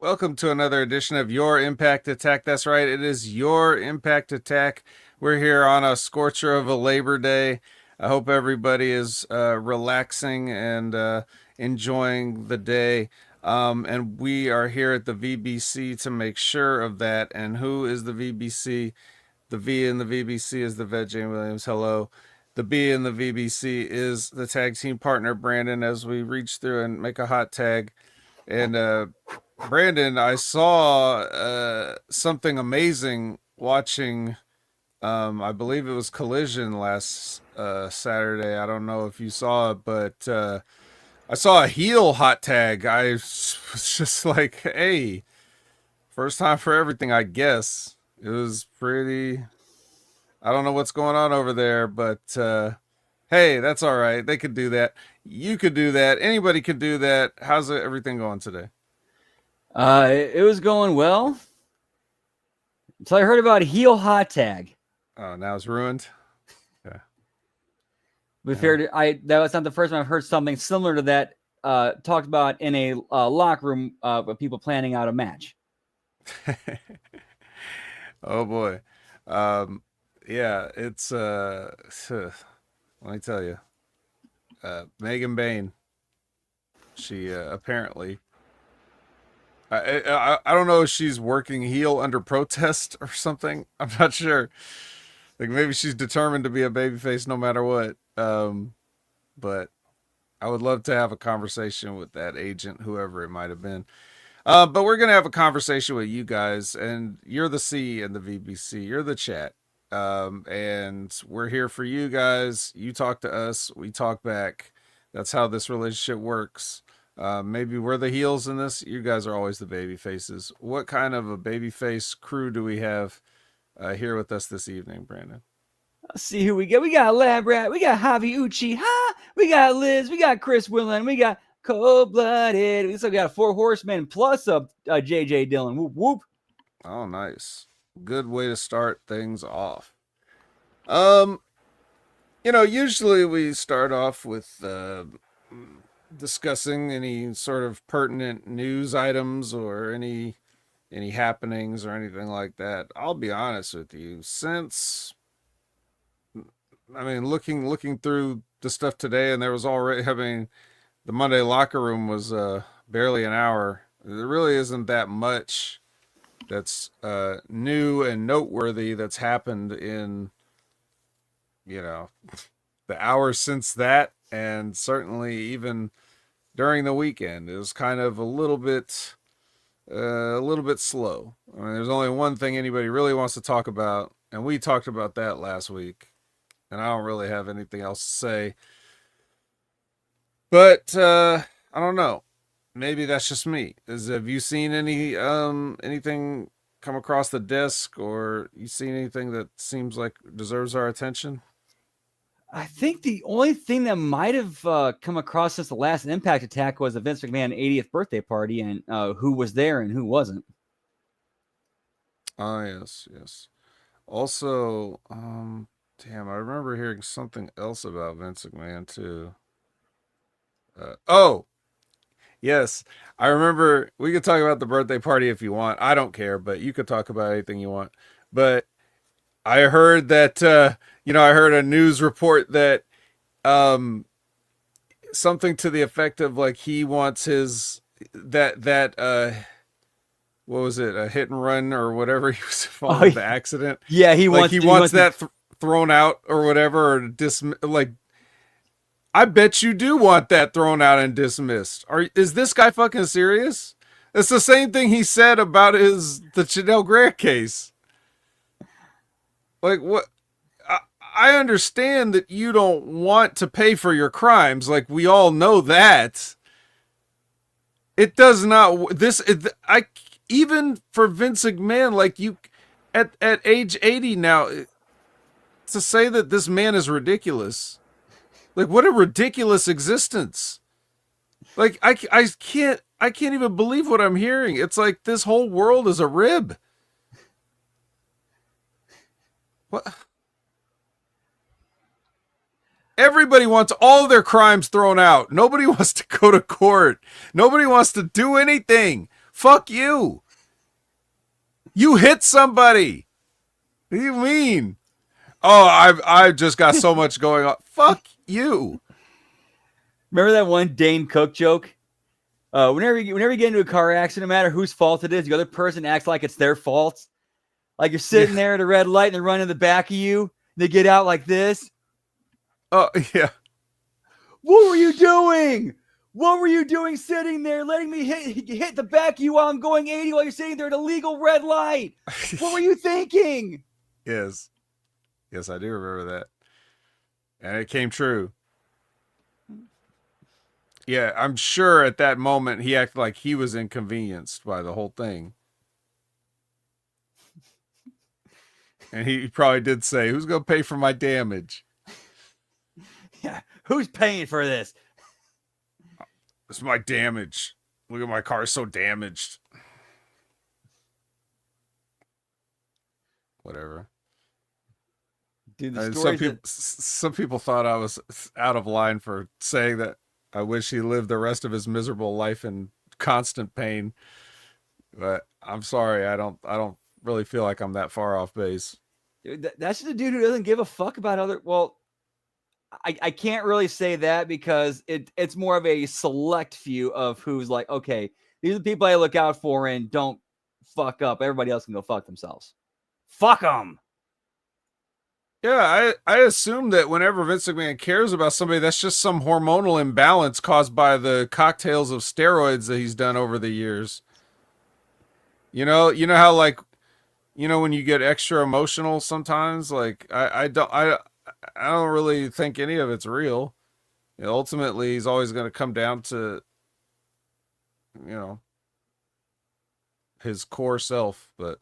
Welcome to another edition of Your Impact Attack. That's right, it is Your Impact Attack. We're here on a scorcher of a Labor Day. I hope everybody is relaxing and enjoying the day. And we are here at the VBC to make sure of that. And who is the VBC? The V in the VBC is the Vet Jane Williams. Hello. The B in the VBC is the tag team partner, Brandon, as we reach through and make a hot tag. And Brandon, I saw something amazing watching. I believe it was Collision last Saturday. I don't know if you saw it, but I saw a heel hot tag. I was just like, hey, first time for everything, I guess. It was pretty. I don't know what's going on over there, but hey, that's all right. They could do that. You could do that. Anybody could do that. How's everything going today? It was going well until I heard about heel hot tag. Oh, now it's ruined. Yeah. We figured that was not the first time I've heard something similar to that talked about in a locker room with people planning out a match. Oh boy. Yeah, it's let me tell you. Megan Bain, she apparently I don't know if she's working heel under protest or something. I'm not sure. Like maybe she's determined to be a babyface no matter what. But I would love to have a conversation with that agent, whoever it might have been. But we're gonna have a conversation with you guys, and you're the C in the VBC. You're the chat. And we're here for you guys. You talk to us, we talk back. That's how this relationship works. Maybe we're the heels in this. You guys are always the baby faces. What kind of a baby face crew do we have here with us this evening, Brandon? Let's see who we got. We got Lab Rat. We got Javi Uchi. We got Liz. We got Chris Willen. We got Cold Blooded. We also got 4 Horsemen plus a JJ Dillon. Whoop whoop. Oh, nice. Good way to start things off. Um, usually we start off with discussing any sort of pertinent news items or any happenings or anything like that. I'll be honest with you, since looking through the stuff today, and there was already, the Monday locker room was barely an hour. There really isn't that much that's new and noteworthy that's happened in you know the hours since that, and certainly even during the weekend. It was kind of a little bit slow. I mean, there's only one thing anybody really wants to talk about, and we talked about that last week, and I don't really have anything else to say. But I don't know. Maybe that's just me. Have you seen anything come across the desk, or you seen anything that seems like deserves our attention? I think the only thing that might have come across since the last Impact Attack was the Vince McMahon 80th birthday party, and who was there and who wasn't. Oh yes, yes. Also, damn, I remember hearing something else about Vince McMahon too. Oh, yes, I remember. We could talk about the birthday party if you want. I don't care, but you could talk about anything you want. But I heard that I heard a news report that um, something to the effect of like he wants his that what was it, a hit and run or whatever he was Oh following the accident. yeah, Like he he wants wants that thrown out or whatever, or like I bet you do want that thrown out and dismissed. Is this guy fucking serious? It's the same thing he said about the Chanel Grant case. Like what? I, I understand that you don't want to pay for your crimes. Like we all know that. It does not. I even for Vince McMahon, like you, at age 80 now, to say that this man is ridiculous. Like what a ridiculous existence. Like I can't even believe what I'm hearing. It's like this whole world is a rib. What? Everybody wants all their crimes thrown out. Nobody wants to go to court. Nobody wants to do anything. Fuck you. You hit somebody. What do you mean? Oh, I've just got so much going on. Fuck you. Remember that one Dane Cook joke? Whenever you get into a car accident, no matter whose fault it is, the other person acts like it's their fault. Like you're sitting Yeah. there at a red light and they're running in the back of you. They get out like this. Oh yeah. What were you doing? What were you doing sitting there letting me hit the back of you while I'm going 80 while you're sitting there at a legal red light? What were you thinking? Yes. Yes, I do remember that. And it came true. Yeah, I'm sure at that moment he acted like he was inconvenienced by the whole thing. And he probably did say, "Who's going to pay for my damage?" Yeah, who's paying for this? It's my damage. Look at my car, so damaged. Whatever. Dude, the Some people thought I was out of line for saying that I wish he lived the rest of his miserable life in constant pain. But I'm sorry, I don't really feel like I'm that far off base. Dude, that's just a dude who doesn't give a fuck about other. Well, I can't really say that because it's more of a select few of who's like, okay, these are the people I look out for and don't fuck up. Everybody else can go fuck themselves. Fuck them. Yeah, I assume that whenever Vince McMahon cares about somebody, that's just some hormonal imbalance caused by the cocktails of steroids that he's done over the years. You know how like when you get extra emotional sometimes, like I don't really think any of it's real. Ultimately, he's always going to come down to you know his core self. But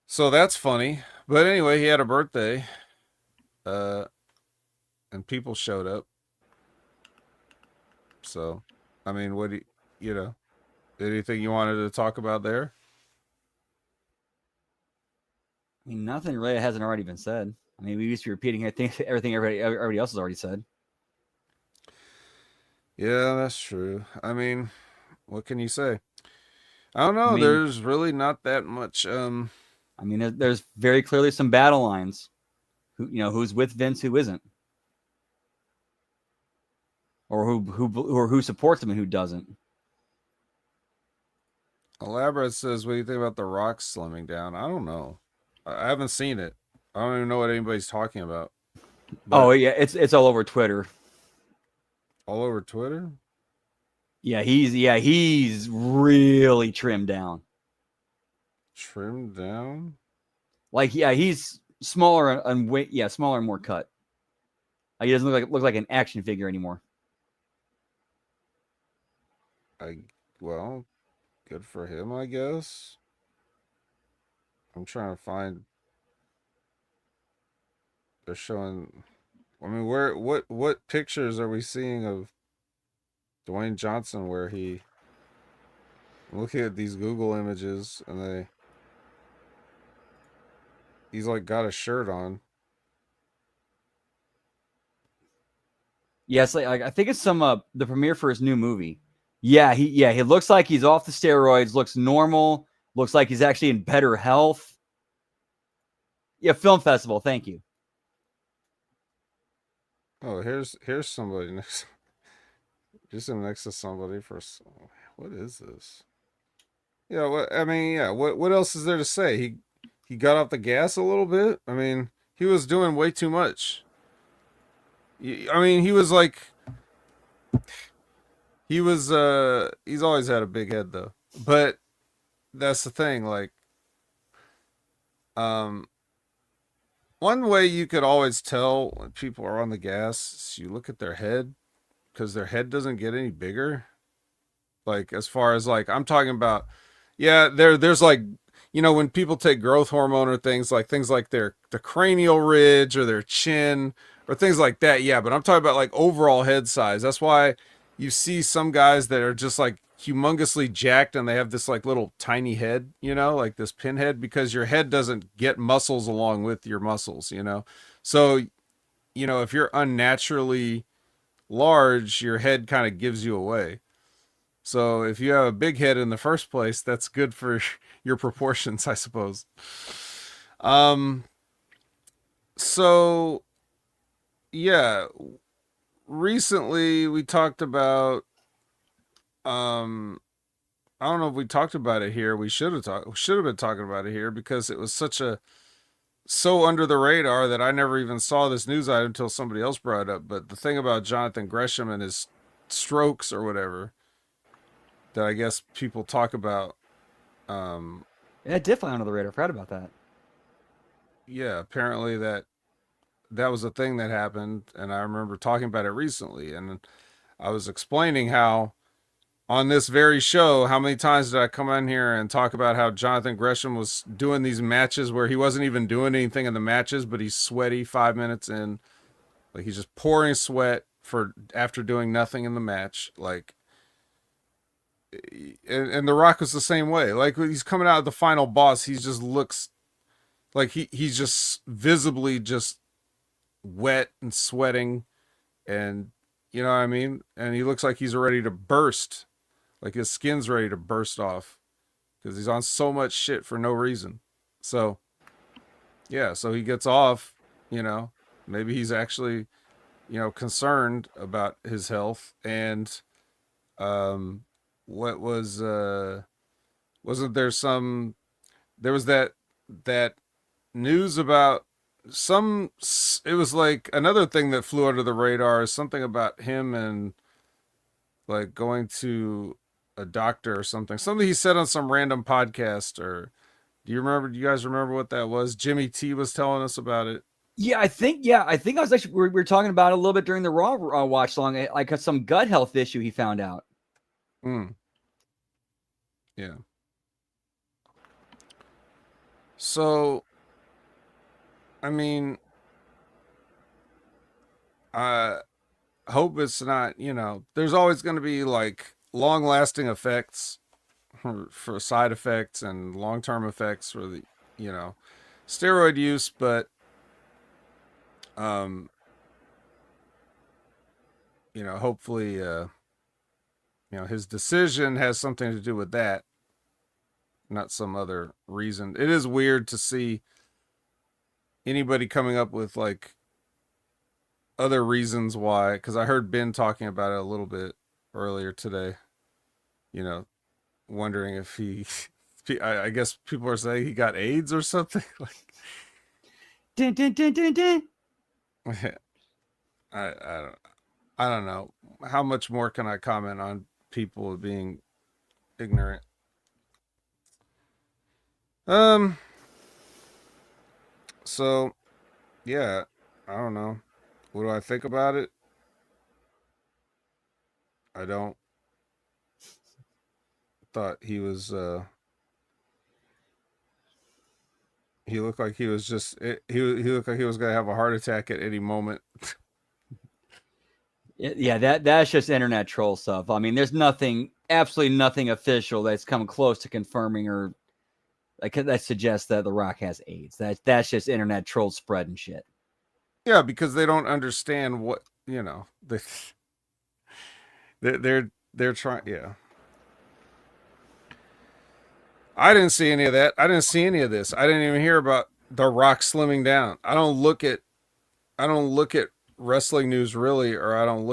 so that's funny. But anyway, he had a birthday, uh, and people showed up. So, I mean, what do you know? Anything you wanted to talk about there? I mean, nothing really hasn't already been said. I mean, we used to be repeating everything everybody else has already said. Yeah, that's true. I mean, what can you say? I don't I know. mean, There's really not that much. there's very clearly some battle lines. Who's with Vince, who isn't, or who supports him and who doesn't. Elaborate says, "What do you think about the Rock slimming down?" I don't know. I haven't seen it. I don't even know what anybody's talking about. Oh But yeah, it's all over Twitter. all over Twitter. He's really trimmed down. Trimmed down. Like he's smaller and weight. Yeah, smaller and more cut. Like, he doesn't look like an action figure anymore. I well, good for him, I guess. I'm trying to find. They're showing. I mean, what pictures are we seeing of Dwayne Johnson where I'm looking at these Google images and he's like got a shirt on. Yes, like I think it's the premiere for his new movie. He looks like he's off the steroids. Looks normal. Looks like he's actually in better health. Yeah, film festival. Thank you. Oh, here's somebody next. Just him next to somebody for. What is this? Yeah, what I mean, yeah. What else is there to say? He got off the gas a little bit. I mean, he was doing way too much. I mean, he was like he's always had a big head though. But that's the thing, like um one way you could always tell when people are on the gas is you look at their head because their head doesn't get any bigger. Like as far as like I'm talking about, yeah, there's like when people take growth hormone or things like their the cranial ridge or their chin or things like that. Yeah, but I'm talking about like overall head size. That's why you see some guys that are just like humongously jacked and they have this like little tiny head, like this pinhead because your head doesn't get muscles along with your muscles. So, if you're unnaturally large, your head kind of gives you away. So if you have a big head in the first place, that's good for your proportions, I suppose. Um, so yeah, recently we talked about um I don't know if we talked about it here. We should have been talking about it here because it was so under the radar that I never even saw this news item until somebody else brought it up. But the thing about Jonathan Gresham and his strokes or whatever that I guess people talk about, um, Yeah, definitely under the radar. Forgot about that. yeah, apparently that was a thing that happened, and I remember talking about it recently, and I was explaining how on this very show, how many times did I come in here and talk about how Jonathan Gresham was doing these matches where he wasn't even doing anything in the matches, but he's sweaty 5 minutes in, like he's just pouring sweat for after doing nothing in the match, like. And The Rock was the same way. Like when he's coming out of the final boss, he just looks like he's just visibly just wet and sweating, and you know what I mean. And he looks like he's ready to burst, like his skin's ready to burst off because he's on so much shit for no reason. So yeah, so he gets off. You know, maybe he's actually concerned about his health. And um, what was wasn't there some there was that news about some it was like another thing that flew under the radar is something about him and like going to a doctor or something he said on some random podcast. Or do you guys remember what that was? Jimmy T was telling us about it. Yeah, I think. Yeah, I think I was actually we were talking about it a little bit during the Raw watch long, like some gut health issue he found out. Mm, yeah. So I mean, I hope it's not. There's always going to be like long lasting effects for side effects and long term effects for the you know steroid use, but um hopefully his decision has something to do with that, not some other reason. It is weird to see anybody coming up with like other reasons why, because I heard Ben talking about it a little bit earlier today, you know wondering if he I guess people are saying he got AIDS or something. Like Dun, dun, dun, dun, dun. I don't I don't know. How much more can I comment on people being ignorant? Um. So yeah, I don't know. What do I think about it? I don't. Thought he was. He looked like he was just. He looked like he was gonna have a heart attack at any moment. Yeah, that's just internet troll stuff. I mean, there's nothing, absolutely nothing official that's come close to confirming or like that suggests that The Rock has AIDS. That's just internet troll spread and shit. Yeah, because they don't understand what they're trying. Yeah, I didn't see any of that. I didn't see any of this. I didn't even hear about The Rock slimming down. I don't look at wrestling news really, or I don't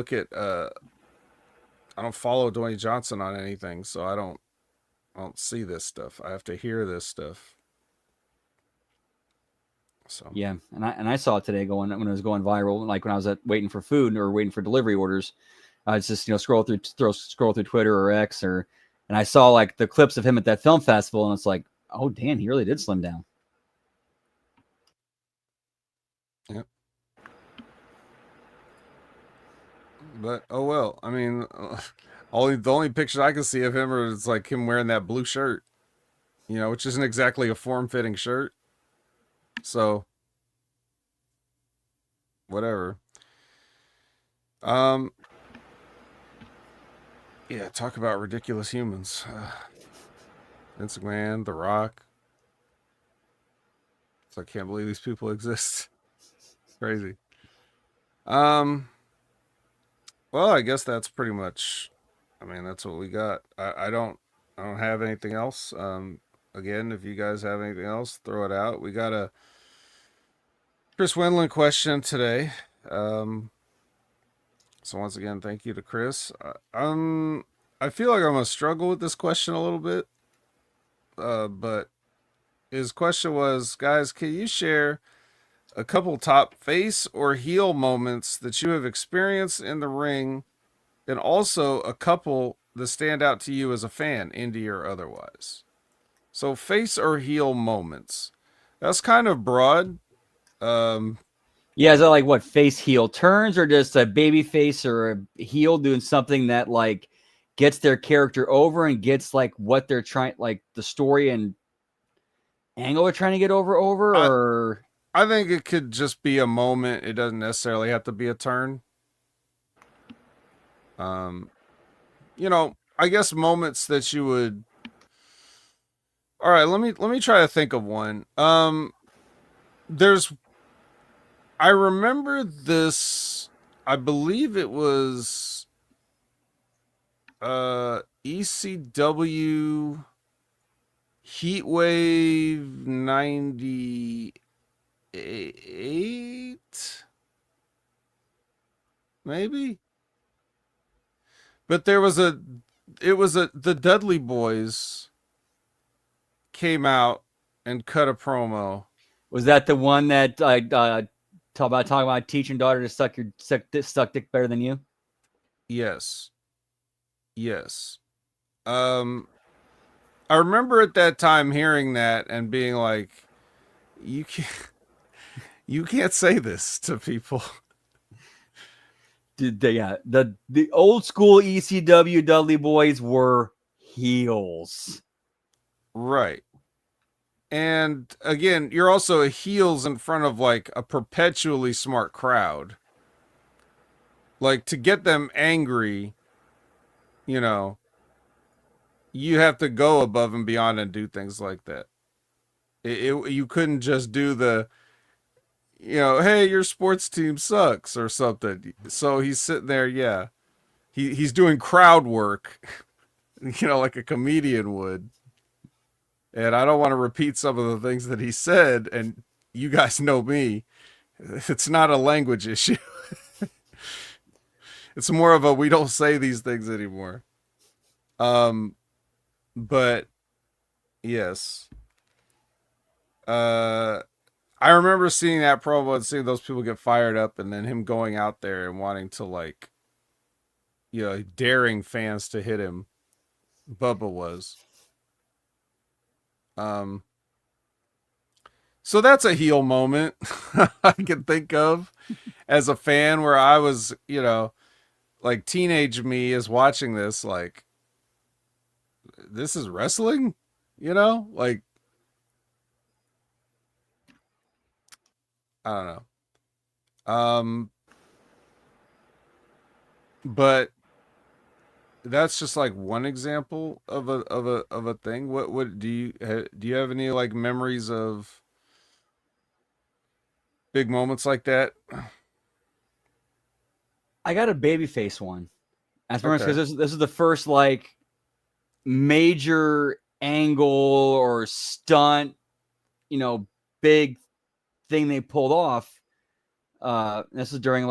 follow Dwayne Johnson on anything, so I don't see this stuff. I have to hear this stuff. So Yeah, and I saw it today going when it was going viral. Like when I was waiting for food or waiting for delivery orders, I was just scroll through Twitter or X and I saw like the clips of him at that film festival, and it's like, oh damn, he really did slim down. yeah, but oh well. I mean, the only pictures I can see of him are it's like him wearing that blue shirt, which isn't exactly a form fitting shirt. So whatever. Um, yeah, talk about ridiculous humans. Vince McMahon, The Rock. So I can't believe these people exist. Crazy. Um, well, I guess that's pretty much I mean, that's what we got. I don't have anything else. Again, if you guys have anything else, throw it out. We got a Chris Wendland question today. So once again, thank you to Chris. I feel like I'm gonna struggle with this question a little bit. But his question was, guys, can you share a couple top face or heel moments that you have experienced in the ring, and also a couple that stand out to you as a fan, indie or otherwise? So face or heel moments. That's kind of broad. Um, Yeah, is that like what face heel turns, or just a baby face or a heel doing something that like gets their character over and gets like what they're trying, like the story and angle they're trying to get over, I or I think it could just be a moment. It doesn't necessarily have to be a turn. Um, I guess moments that you would. All right, let me try to think of one. There's I remember this. I believe it was ECW Heatwave 98, maybe. But the Dudley Boys came out and cut a promo. was that the one that talking about teaching daughter to suck dick better than you? Yes. Yes. Um I remember at that time hearing that and being like, you can't you can't say this to people. Yeah, the old school ECW Dudley Boys were heels. Right. And again, you're also a heels in front of like a perpetually smart crowd. Like to get them angry, you know, you have to go above and beyond and do things like that. You couldn't just do the, hey, your sports team sucks or something. So he's sitting there, yeah. He's doing crowd work, like a comedian would. And I don't want to repeat some of the things that he said, and you guys know me. It's not a language issue. It's more of a we don't say these things anymore. Um but yes. I remember seeing that promo and seeing those people get fired up, and then him going out there and wanting to like, daring fans to hit him. Bubba was. Um, so that's a heel moment I can think of as a fan, where I was, like teenage me is watching this, like, this is wrestling, like, I don't know. But that's just like one example of a thing. What do you have any like memories of big moments like that? I got a babyface one. As far as Okay. because this is the first like major angle or stunt, big thing they pulled off. This is during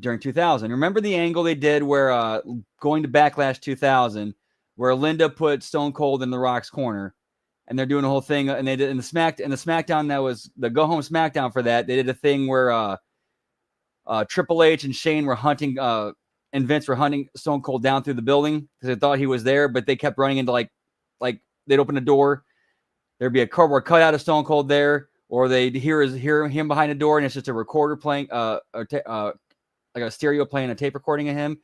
during 2000. Remember the angle they did where going to Backlash 2000, where Linda put Stone Cold in The Rock's corner, and they're doing a whole thing, and they did in the SmackDown that was the Go Home SmackDown for that. They did a thing where Triple H and Shane were hunting, and Vince were hunting Stone Cold down through the building because they thought he was there, but they kept running into like they'd open a door, there'd be a cardboard cutout of Stone Cold there, or they'd hear him behind the door, and it's just a recorder playing, like a stereo playing a tape recording of him.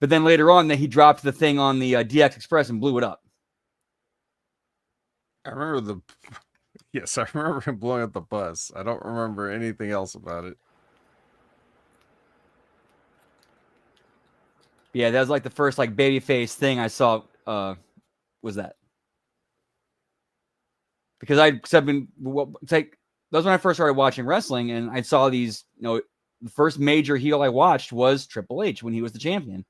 But then later on, he dropped the thing on the DX Express and blew it up. I remember yes, I remember him blowing up the bus. I don't remember anything else about it. Yeah, that was like the first like babyface thing I saw. Was that because I've been it's like that was when I first started watching wrestling, and I saw these. The first major heel I watched was Triple H when he was the champion.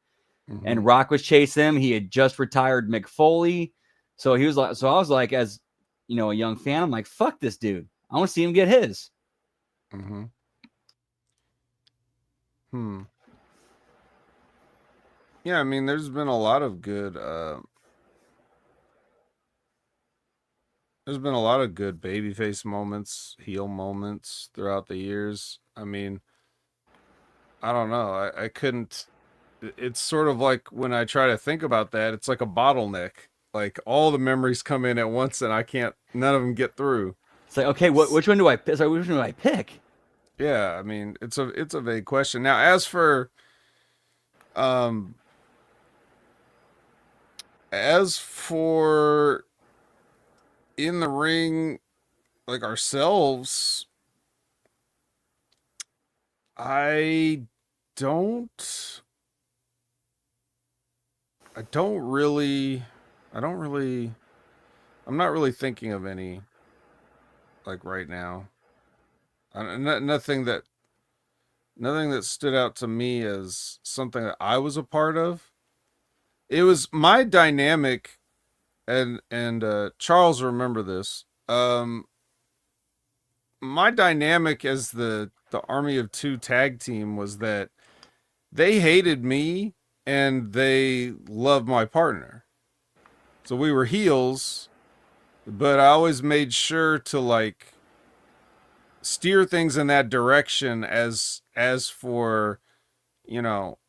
Mm-hmm. and Rock was chasing him. He had just retired Mick Foley. So he was like, so I was like, as you know, a young fan, I'm like, fuck this dude. I want to see him get his. Mm-hmm. Hmm. Yeah, I mean, there's been a lot of good there's been a lot of good babyface moments, heel moments throughout the years. I mean, I don't know. I couldn't. It's sort of like when I try to think about that, it's like a bottleneck. Like all the memories come in at once, and I can't. None of them get through. It's like, okay, which one do I? Sorry, which one do I pick? Yeah, I mean, it's a vague question. Now, um, as for in the ring, like ourselves, I don't. I don't really. I don't really. I'm not really thinking of any like right now. Nothing that stood out to me as something that I was a part of. It was my dynamic, and Charles remember this. My dynamic as the Army of Two tag team was that they hated me and they loved my partner. So we were heels, but I always made sure to like steer things in that direction as for, you know,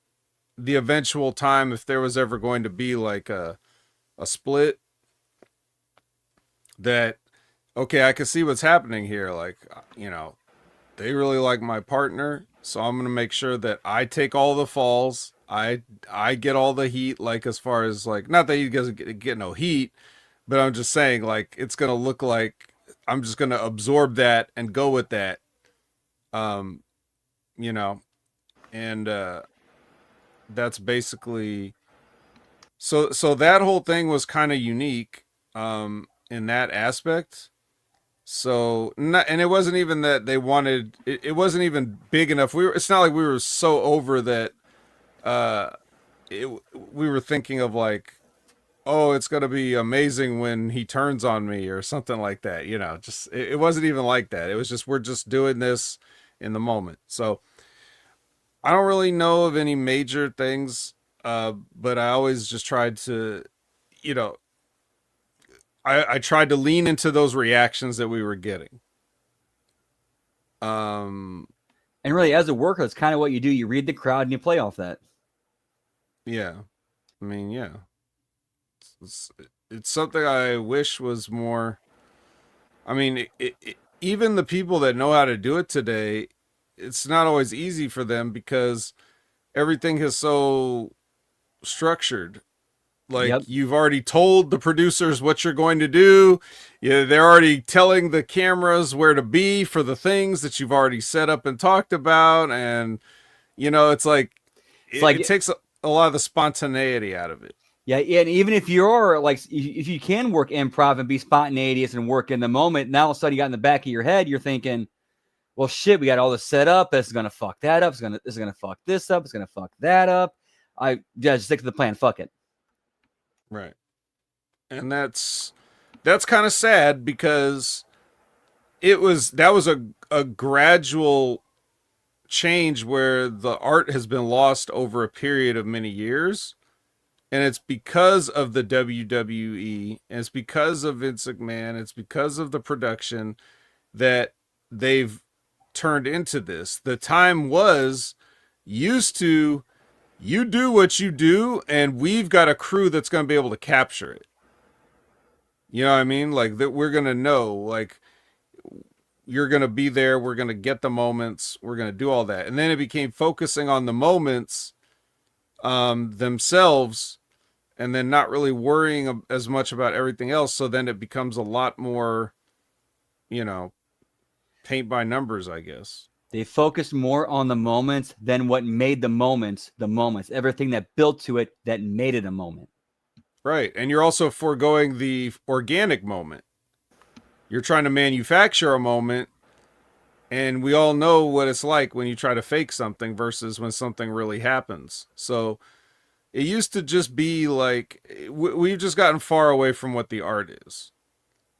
the eventual time if there was ever going to be like a split that okay, I can see what's happening here, like you know, they really like my partner, so I'm going to make sure that I take all the falls. I get all the heat, like as far as like not that he doesn't get no heat, but I'm just saying like it's going to look like I'm just going to absorb that and go with that. Um, you know, and that's basically so that whole thing was kind of unique in that aspect. So and it wasn't even that they wanted it wasn't even big enough. It's not like we were so over that uh it, we were thinking of like, oh, it's going to be amazing when he turns on me or something like that, you know. Just it wasn't even like that. It was just we're just doing this in the moment. So I don't really know of any major things, but I always just tried to, you know, I tried to lean into those reactions that we were getting. Um, And really, as a worker, that's kind of what you do. You read the crowd and you play off that. yeah, I mean, yeah, it's, it's something I wish was more. I mean, even the people that know how to do it today, it's not always easy for them because everything is so structured. Like Yep. you've already told the producers what you're going to do. Yeah, they're already telling the cameras where to be for the things that you've already set up and talked about, and you know, it's like It's like, it takes a lot of the spontaneity out of it. yeah, and even if you're like, if you can work improv and be spontaneous and work in the moment, now all of a sudden you got in the back of your head, you're thinking, well, shit, we got all this set up. This is gonna fuck that up. This is gonna fuck this up. It's gonna fuck that up. I just stick to the plan. Fuck it. Right. And that's kind of sad because that was a gradual change where the art has been lost over a period of many years, and it's because of the WWE, and it's because of Vince McMahon, it's because of the production that they've turned into this. The time was used to you do what you do and we've got a crew that's going to be able to capture it. You know what I mean? Like that we're going to know like you're going to be there, we're going to get the moments, we're going to do all that. And then it became focusing on the moments themselves and then not really worrying as much about everything else, so then it becomes a lot more, you know, paint by numbers, I guess. They focused more on the moments than what made the moments the moments. Everything that built to it that made it a moment. Right. And you're also foregoing the organic moment. You're trying to manufacture a moment, and we all know what it's like when you try to fake something versus when something really happens. So it used to just be like we've just gotten far away from what the art is.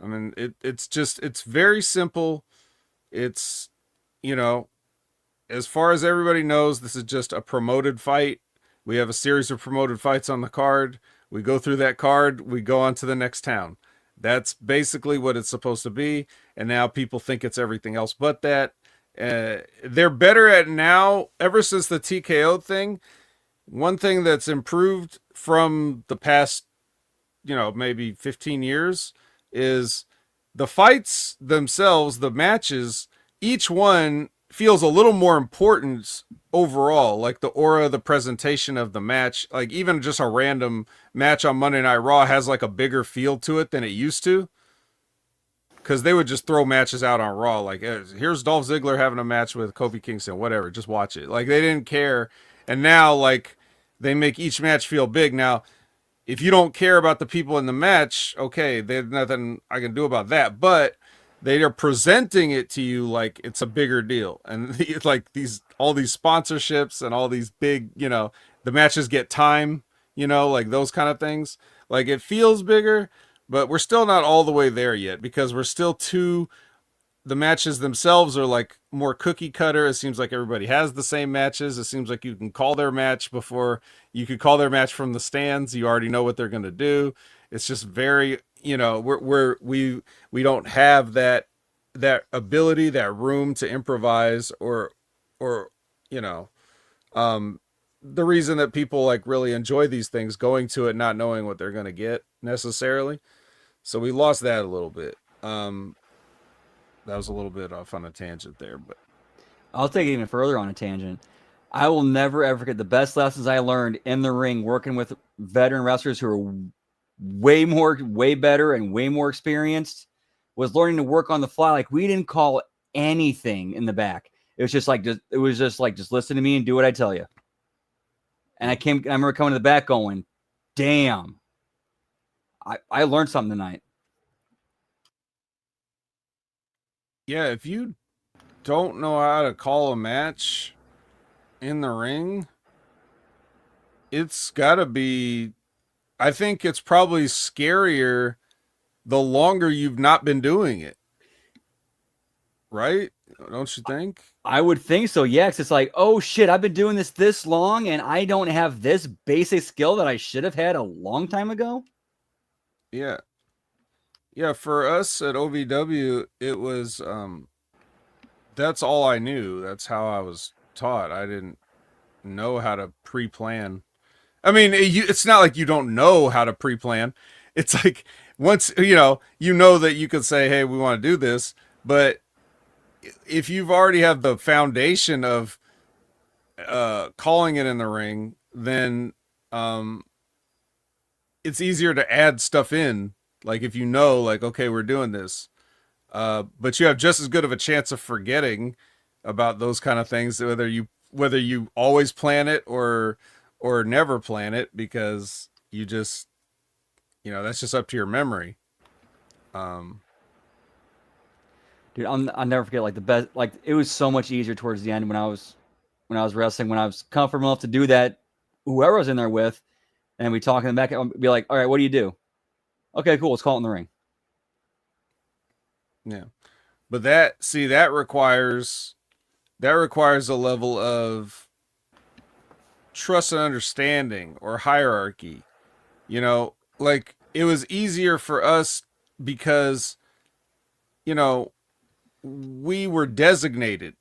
I mean, it's very simple. It's, you know, as far as everybody knows, this is just a promoted fight. We have a series of promoted fights on the card. We go through that card, we go on to the next town. That's basically what it's supposed to be. And now people think it's everything else but that. They're better at now, ever since the TKO thing. One thing that's improved from the past, maybe 15 years is the fights themselves, the matches, each one feels a little more important overall. Like the aura, the presentation of the match, like even just a random match on Monday Night Raw has like a bigger feel to it than it used to. Because they would just throw matches out on Raw, like here's Dolph Ziggler having a match with Kofi Kingston, whatever, just watch it. Like they didn't care, and now like they make each match feel big. Now, if you don't care about the people in the match, okay, there's nothing I can do about that. But they are presenting it to you like it's a bigger deal, and like all these sponsorships and all these big, the matches get time, like those kind of things. Like it feels bigger, but we're still not all the way there yet because we're still too. The matches themselves are like more cookie cutter. It seems like everybody has the same matches. It seems like you can call their match before you could call their match from the stands. You already know what they're going to do. It's just very, we don't have that ability, that room to improvise or you know, the reason that people like really enjoy these things going to it not knowing what they're going to get necessarily. So we lost that a little bit. That was a little bit off on a tangent there, but I'll take it even further on a tangent. I will never ever forget the best lessons I learned in the ring working with veteran wrestlers who are way better and way more experienced was learning to work on the fly. Like we didn't call anything in the back. It was just like just listen to me and do what I tell you. And I remember coming to the back going, damn, I learned something tonight. yeah, if you don't know how to call a match in the ring, it's got to be, I think it's probably scarier the longer you've not been doing it. Right? Don't you think? I would think so, yeah. Cause it's like, oh shit, I've been doing this long and I don't have this basic skill that I should have had a long time ago. Yeah. Yeah, for us at OVW, it was that's all I knew. That's how I was taught. I didn't know how to pre-plan. I mean, it's not like you don't know how to pre-plan. It's like once you know that you could say, "Hey, we want to do this," but if you've already have the foundation of calling it in the ring, then it's easier to add stuff in. Like if you know, like, okay, we're doing this, but you have just as good of a chance of forgetting about those kind of things, whether you always plan it or never plan it, because you just, that's just up to your memory. Um, Dude, I'll never forget like the best. Like it was so much easier towards the end when I was wrestling, when I was comfortable enough to do that. Whoever I was in there with, and we talk in the back, I'd be like, "All right, what do you do? Okay, cool. Let's call it in the ring." yeah, but that requires a level of trust and understanding or hierarchy. Like it was easier for us because you know we were designated,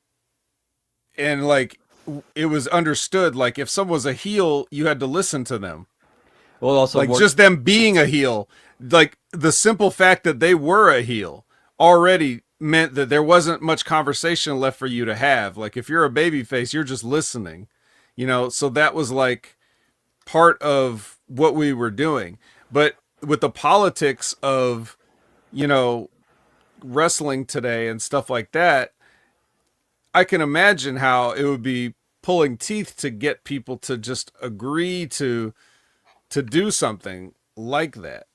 and like it was understood, like if someone was a heel you had to listen to them. Well, it also Like worked. just them being a heel, like the simple fact that they were a heel already meant that there wasn't much conversation left for you to have. Like if you're a baby face, you're just listening, so that was like part of what we were doing. But with the politics of, you know, wrestling today and stuff like that, I can imagine how it would be pulling teeth to get people to just agree to do something like that.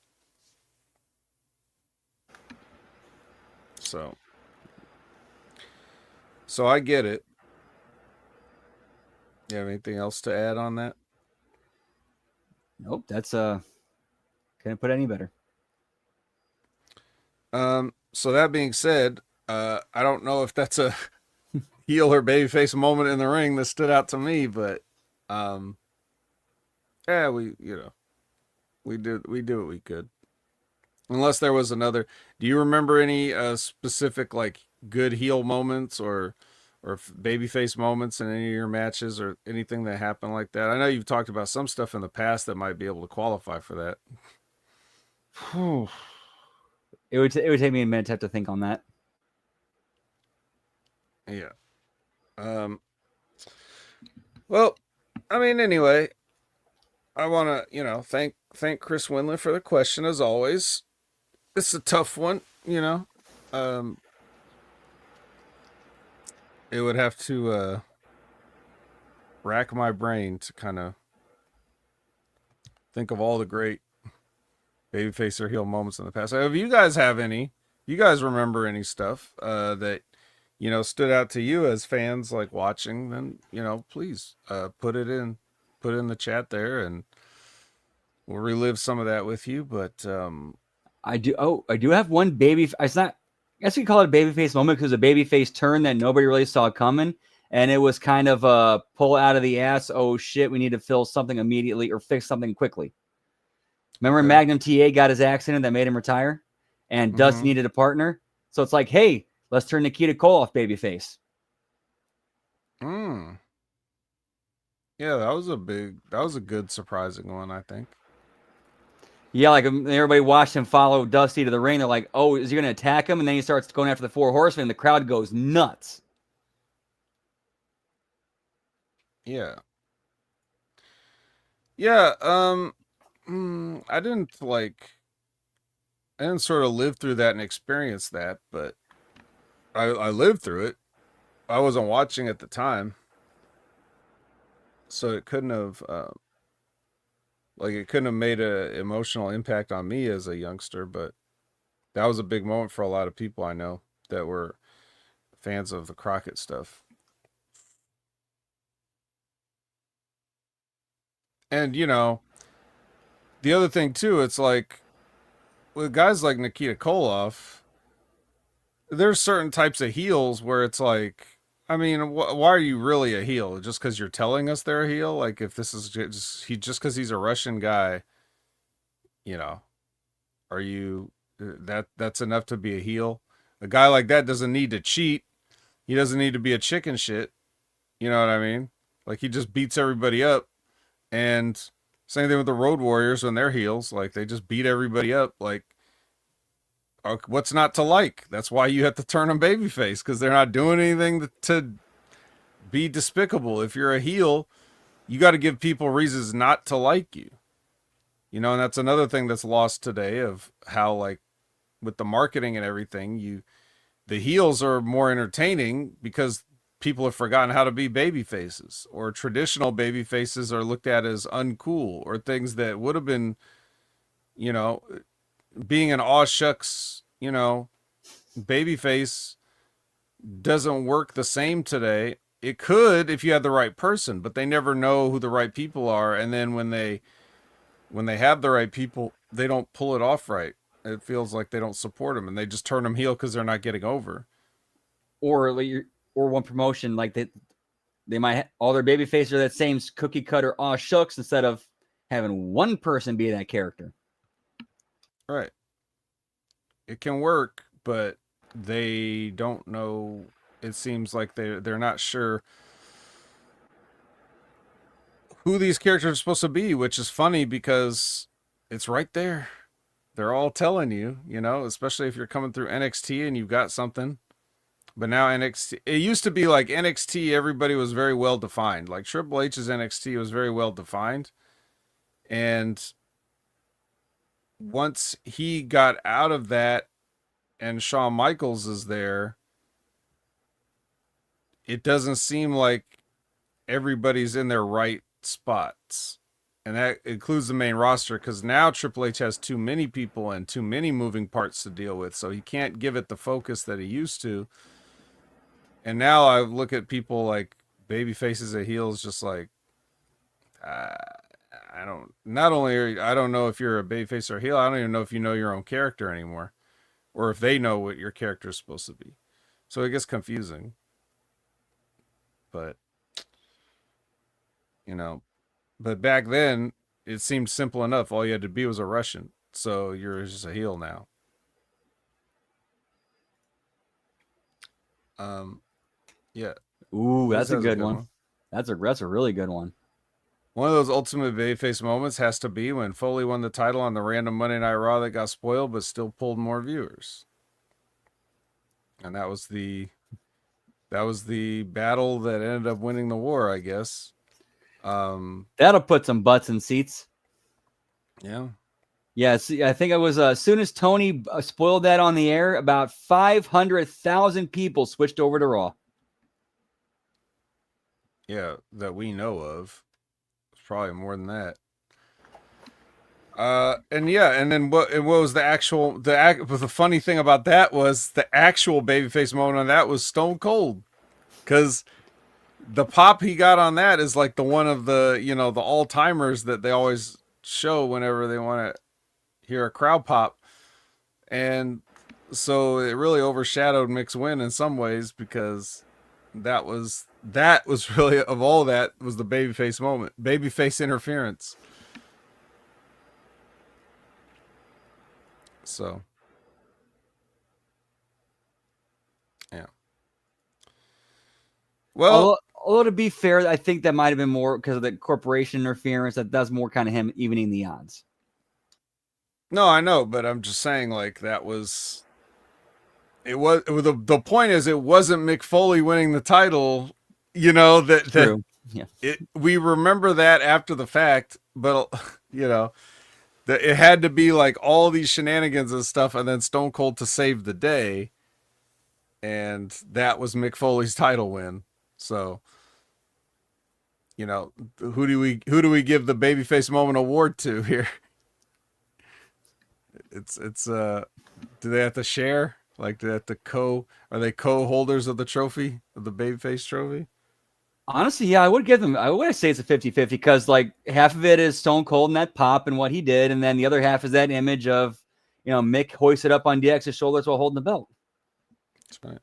So so I get it. You have anything else to add on that? Nope, that's couldn't put it any better. So that being said, I don't know if that's a heel or babyface moment in the ring that stood out to me, but um, yeah, we do what we could. Unless there was another. Do you remember any specific like good heel moments or babyface moments in any of your matches or anything that happened like that? I know you've talked about some stuff in the past that might be able to qualify for that. It would take me a minute to have to think on that. Yeah. Um. Well, I mean, anyway, I want to thank Chris Winland for the question as always. It's a tough one, you know. Um. It would have to rack my brain to kind of think of all the great babyface or heel moments in the past. If you guys have any, you guys remember any stuff that stood out to you as fans like watching, then please put it in the chat there, and we'll relive some of that with you. But I do. Oh, I do have one baby. It's not. I guess we call it a babyface moment because a babyface turn that nobody really saw coming, and it was kind of a pull out of the ass. Oh shit, we need to fill something immediately or fix something quickly. Remember okay. Magnum TA got his accident that made him retire, and Dusty needed a partner. So it's like, hey, let's turn Nikita Cole off babyface. Yeah, that was a good surprising one, I think. Yeah, like everybody watched him follow Dusty to the ring. They're like, oh, is he going to attack him? And then he starts going after the Four Horsemen, and the crowd goes nuts. Yeah. Yeah, I didn't sort of live through that and experience that, but I lived through it. I wasn't watching at the time, so it couldn't have made a emotional impact on me as a youngster, but that was a big moment for a lot of people I know that were fans of the Crockett stuff. And the other thing too, it's like with guys like Nikita Koloff, there's certain types of heels where it's like, I mean, why are you really a heel? Just because you're telling us they're a heel? Like, if this is just because he's a Russian guy, you know, are you that's enough to be a heel? A guy like that doesn't need to cheat. He doesn't need to be a chicken shit. You know what I mean? Like, he just beats everybody up. And same thing with the Road Warriors when they're heels. Like, they just beat everybody up. Like, what's not to like? That's why you have to turn them babyface, because they're not doing anything to be despicable. If you're a heel, you got to give people reasons not to like you. And that's another thing that's lost today, of how, like, with the marketing and everything, the heels are more entertaining because people have forgotten how to be baby faces, or traditional baby faces are looked at as uncool, or things that would have been, you know, being an aw shucks, baby face doesn't work the same today. It could if you had the right person, but they never know who the right people are, and then when they have the right people, they don't pull it off right. It feels like they don't support them, and they just turn them heel because they're not getting over. Or one promotion like they might all their baby faces are that same cookie cutter aw shucks instead of having one person be that character. Right. It can work, but they don't know. It seems like they're not sure who these characters are supposed to be, which is funny because it's right there. They're all telling you, especially if you're coming through NXT and you've got something. But now NXT, it used to be like NXT, everybody was very well defined. Like Triple H's NXT was very well defined. And once he got out of that and Shawn Michaels is there, it doesn't seem like everybody's in their right spots. And that includes the main roster, because now Triple H has too many people and too many moving parts to deal with. So he can't give it the focus that he used to. And now I look at people like baby faces and heels, just like, I don't. Not only I don't know if you're a babyface or heel. I don't even know if you know your own character anymore, or if they know what your character is supposed to be. So it gets confusing. But you know, but back then it seemed simple enough. All you had to be was a Russian, so you're just a heel now. Um, yeah. Ooh, This that's a has a good good one. one. That's a really good one. One of those ultimate babyface moments has to be when Foley won the title on the random Monday Night Raw that got spoiled, but still pulled more viewers. And that was the battle that ended up winning the war, I guess. That'll put some butts in seats. Yeah. Yeah, I think it was as soon as Tony spoiled that on the air, about 500,000 people switched over to Raw. Yeah, that we know of. It's probably more than that. And yeah, and then what was the funny thing about that was the actual babyface moment on that was Stone Cold. Cause the pop he got on that is like the one of the, the all timers that they always show whenever they want to hear a crowd pop. And so it really overshadowed Mick's win in some ways because that was really, of all that, was the babyface moment, babyface interference. So, yeah. Well, Although to be fair, I think that might have been more because of the corporation interference. That's more kind of him evening the odds. no, I know, but I'm just saying, like, that was. The point is, it wasn't Mick Foley winning the title. True. Yeah. We remember that after the fact, but it had to be like all these shenanigans and stuff, and then Stone Cold to save the day, and that was Mick Foley's title win. So, who do we give the babyface moment award to here? It's do they have to share? Like, do they have to are they co-holders of the trophy, of the babyface trophy? Honestly, yeah, I would say it's a 50-50 because like half of it is Stone Cold and that pop and what he did, and then the other half is that image of Mick hoisted up on DX's shoulders while holding the belt. That's right.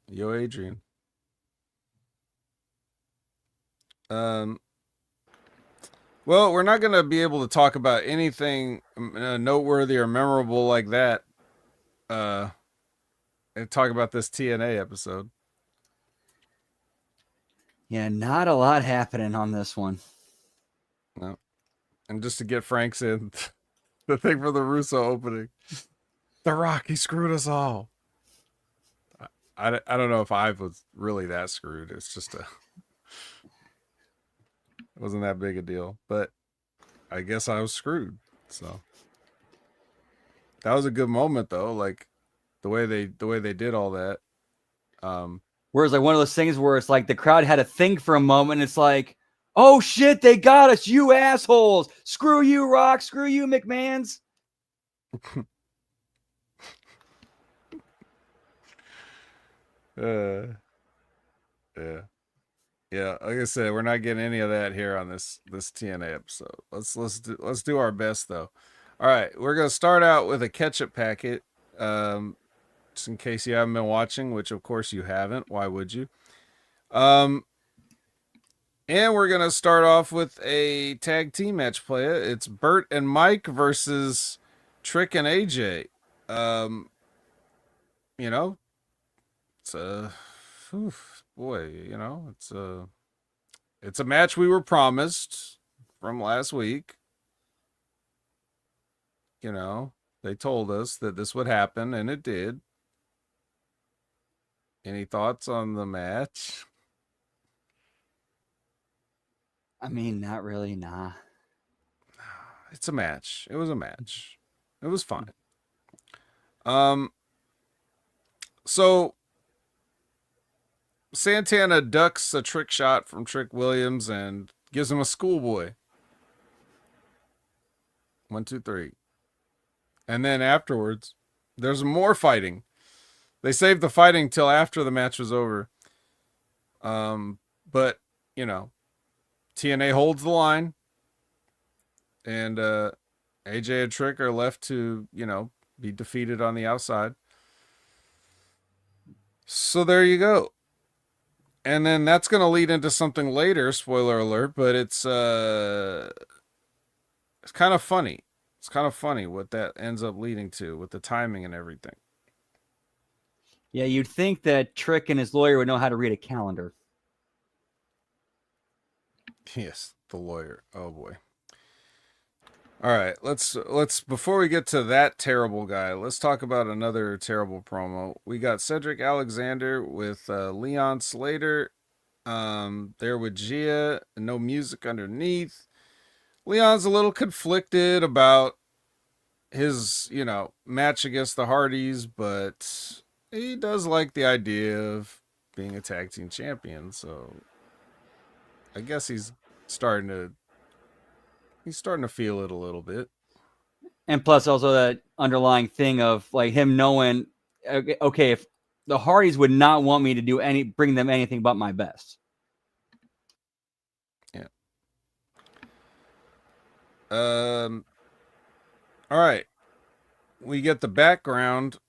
Yo, Adrian. Well, we're not going to be able to talk about anything noteworthy or memorable like that. And talk about this TNA episode. Yeah, not a lot happening on this one. No. And just to get Frank's in, the thing for the Russo opening. The Rock, he screwed us all. I don't know if I was really that screwed. It's just it wasn't that big a deal. But I guess I was screwed. So that was a good moment though. Like the way they did all that. Whereas like one of those things where it's like the crowd had to think for a moment. And it's like, oh shit, they got us, you assholes! Screw you, Rock. Screw you, McMahon's. Yeah. Like I said, we're not getting any of that here on this TNA episode. Let's do our best though. All right, we're gonna start out with a catch-up packet. Just in case you haven't been watching, which of course you haven't. Why would you? And we're gonna start off with a tag team match play. It's Bert and Mike versus Trick and AJ. It's a boy. It's a match we were promised from last week. They told us that this would happen, and it did. Any thoughts on the match? I mean, not really, nah. It's a match. It was a match. It was fine. So Santana ducks a trick shot from Trick Williams and gives him a schoolboy. 1, 2, 3. And then afterwards, there's more fighting. They saved the fighting till after the match was over. But TNA holds the line. and AJ and Trick are left to, be defeated on the outside. So there you go. And then that's going to lead into something later, spoiler alert, but it's kind of funny. It's kind of funny what that ends up leading to with the timing and everything. Yeah, you'd think that Trick and his lawyer would know how to read a calendar. Yes, the lawyer. Oh boy. All right, let's before we get to that terrible guy, let's talk about another terrible promo. We got Cedric Alexander with Leon Slater. There with Gia, no music underneath. Leon's a little conflicted about his, match against the Hardys, but he does like the idea of being a tag team champion, so I guess he's starting to feel it a little bit. And plus also that underlying thing of like him knowing, okay, if the Hardys would not want me to bring them anything but my best. Yeah. All right. We get the background,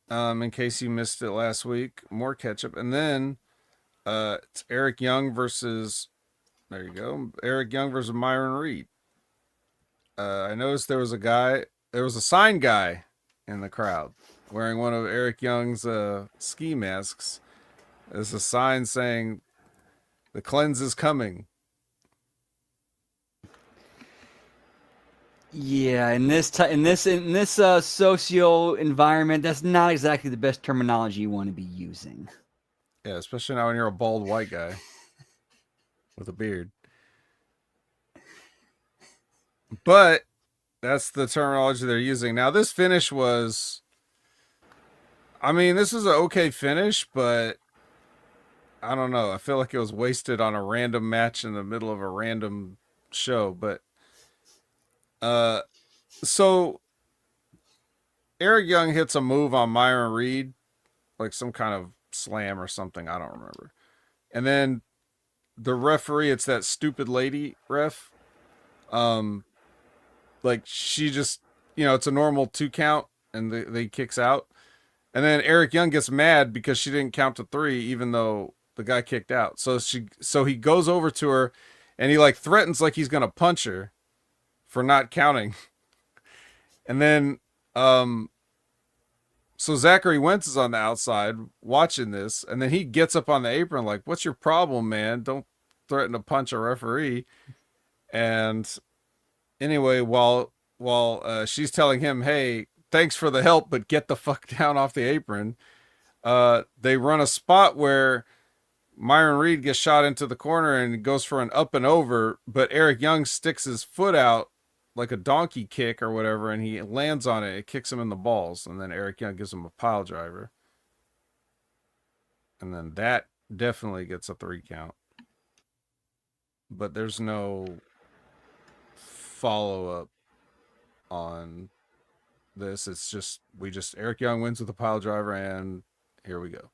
in case you missed it last week. More catch-up. And then it's Eric Young versus, there you go, Eric Young versus Myron Reed. I noticed there was a sign guy in the crowd wearing one of Eric Young's ski masks. There's a sign saying, "The cleanse is coming." Yeah, in this socio environment, that's not exactly the best terminology you want to be using. Yeah, especially now when you're a bald white guy with a beard. But that's the terminology they're using. Now, this finish was, this is an okay finish, but I don't know. I feel like it was wasted on a random match in the middle of a random show. But, so Eric Young hits a move on Myron Reed, like some kind of slam or something. I don't remember. And then the referee, it's that stupid lady ref. Like she just, it's a normal 2 count and they kicks out. And then Eric Young gets mad because she didn't count to 3, even though the guy kicked out. So he goes over to her and he like threatens like he's going to punch her for not counting. And then, so Zachary Wentz is on the outside watching this. And then he gets up on the apron like, "What's your problem, man? Don't threaten to punch a referee." And anyway, while she's telling him, "Hey, thanks for the help, but get the fuck down off the apron," they run a spot where Myron Reed gets shot into the corner and goes for an up and over, but Eric Young sticks his foot out like a donkey kick or whatever, and he lands on it. It kicks him in the balls, and then Eric Young gives him a pile driver. And then that definitely gets a 3 count. But there's no follow-up on this. It's just Eric Young wins with a pile driver, and here we go.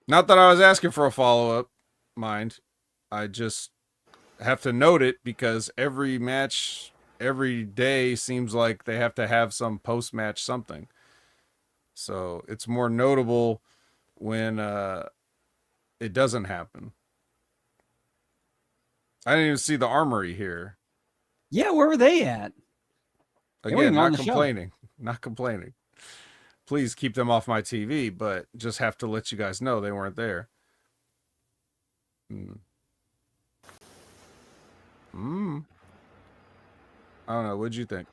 Not that I was asking for a follow-up, mind. I just have to note it because every match, every day seems like they have to have some post-match something. So it's more notable when it doesn't happen. I didn't even see the Armory here. Yeah, where were they at? Again, not complaining. Not complaining. Please keep them off my TV, but just have to let you guys know they weren't there. I don't know. What'd you think?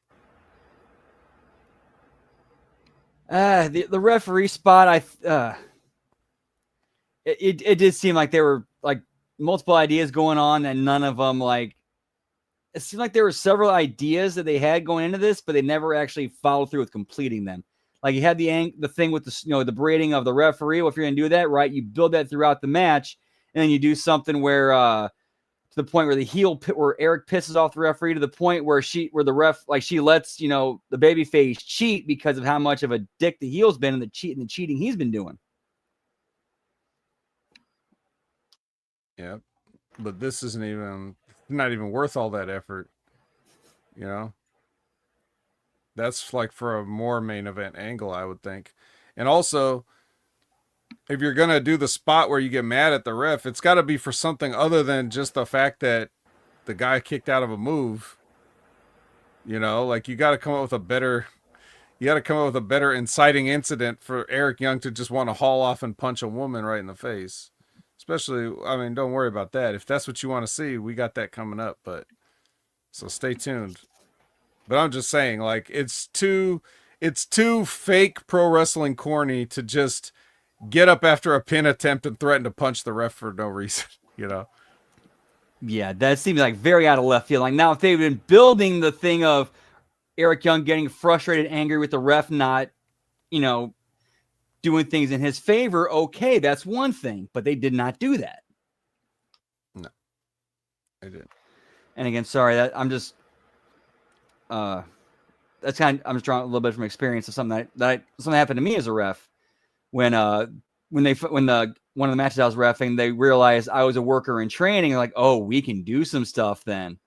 The referee spot, it did seem like there were like multiple ideas going on, and none of them like. It seemed like there were several ideas that they had going into this, but they never actually followed through with completing them. Like you had the thing with the berating of the referee. Well, if you're gonna do that, right, you build that throughout the match, and then you do something where to the point where where Eric pisses off the referee to the point where the ref like she lets the babyface cheat because of how much of a dick the heel's been and the cheating he's been doing. Yeah, but this isn't not even worth all that effort. You know, that's like for a more main event angle, I would think. And also, if you're gonna do the spot where you get mad at the ref, it's got to be for something other than just the fact that the guy kicked out of a move. You know, like you got to come up with a better, you got to come up with a better inciting incident for Eric Young to just want to haul off and punch a woman right in the face. Especially, I mean, don't worry about that. If that's what you want to see, we got that coming up. But so stay tuned. But I'm just saying, like, it's too fake pro wrestling corny to just get up after a pin attempt and threaten to punch the ref for no reason. You know. Yeah, that seems like very out of left field. Like now, if they've been building the thing of Eric Young getting frustrated, angry with the ref not, doing things in his favor, okay, that's one thing. But they did not do that. No, I didn't. And again, sorry that I'm just, that's kind of, I'm just drawing a little bit from experience of something something happened to me as a ref when one of the matches I was reffing, they realized I was a worker in training. Like, oh, we can do some stuff then.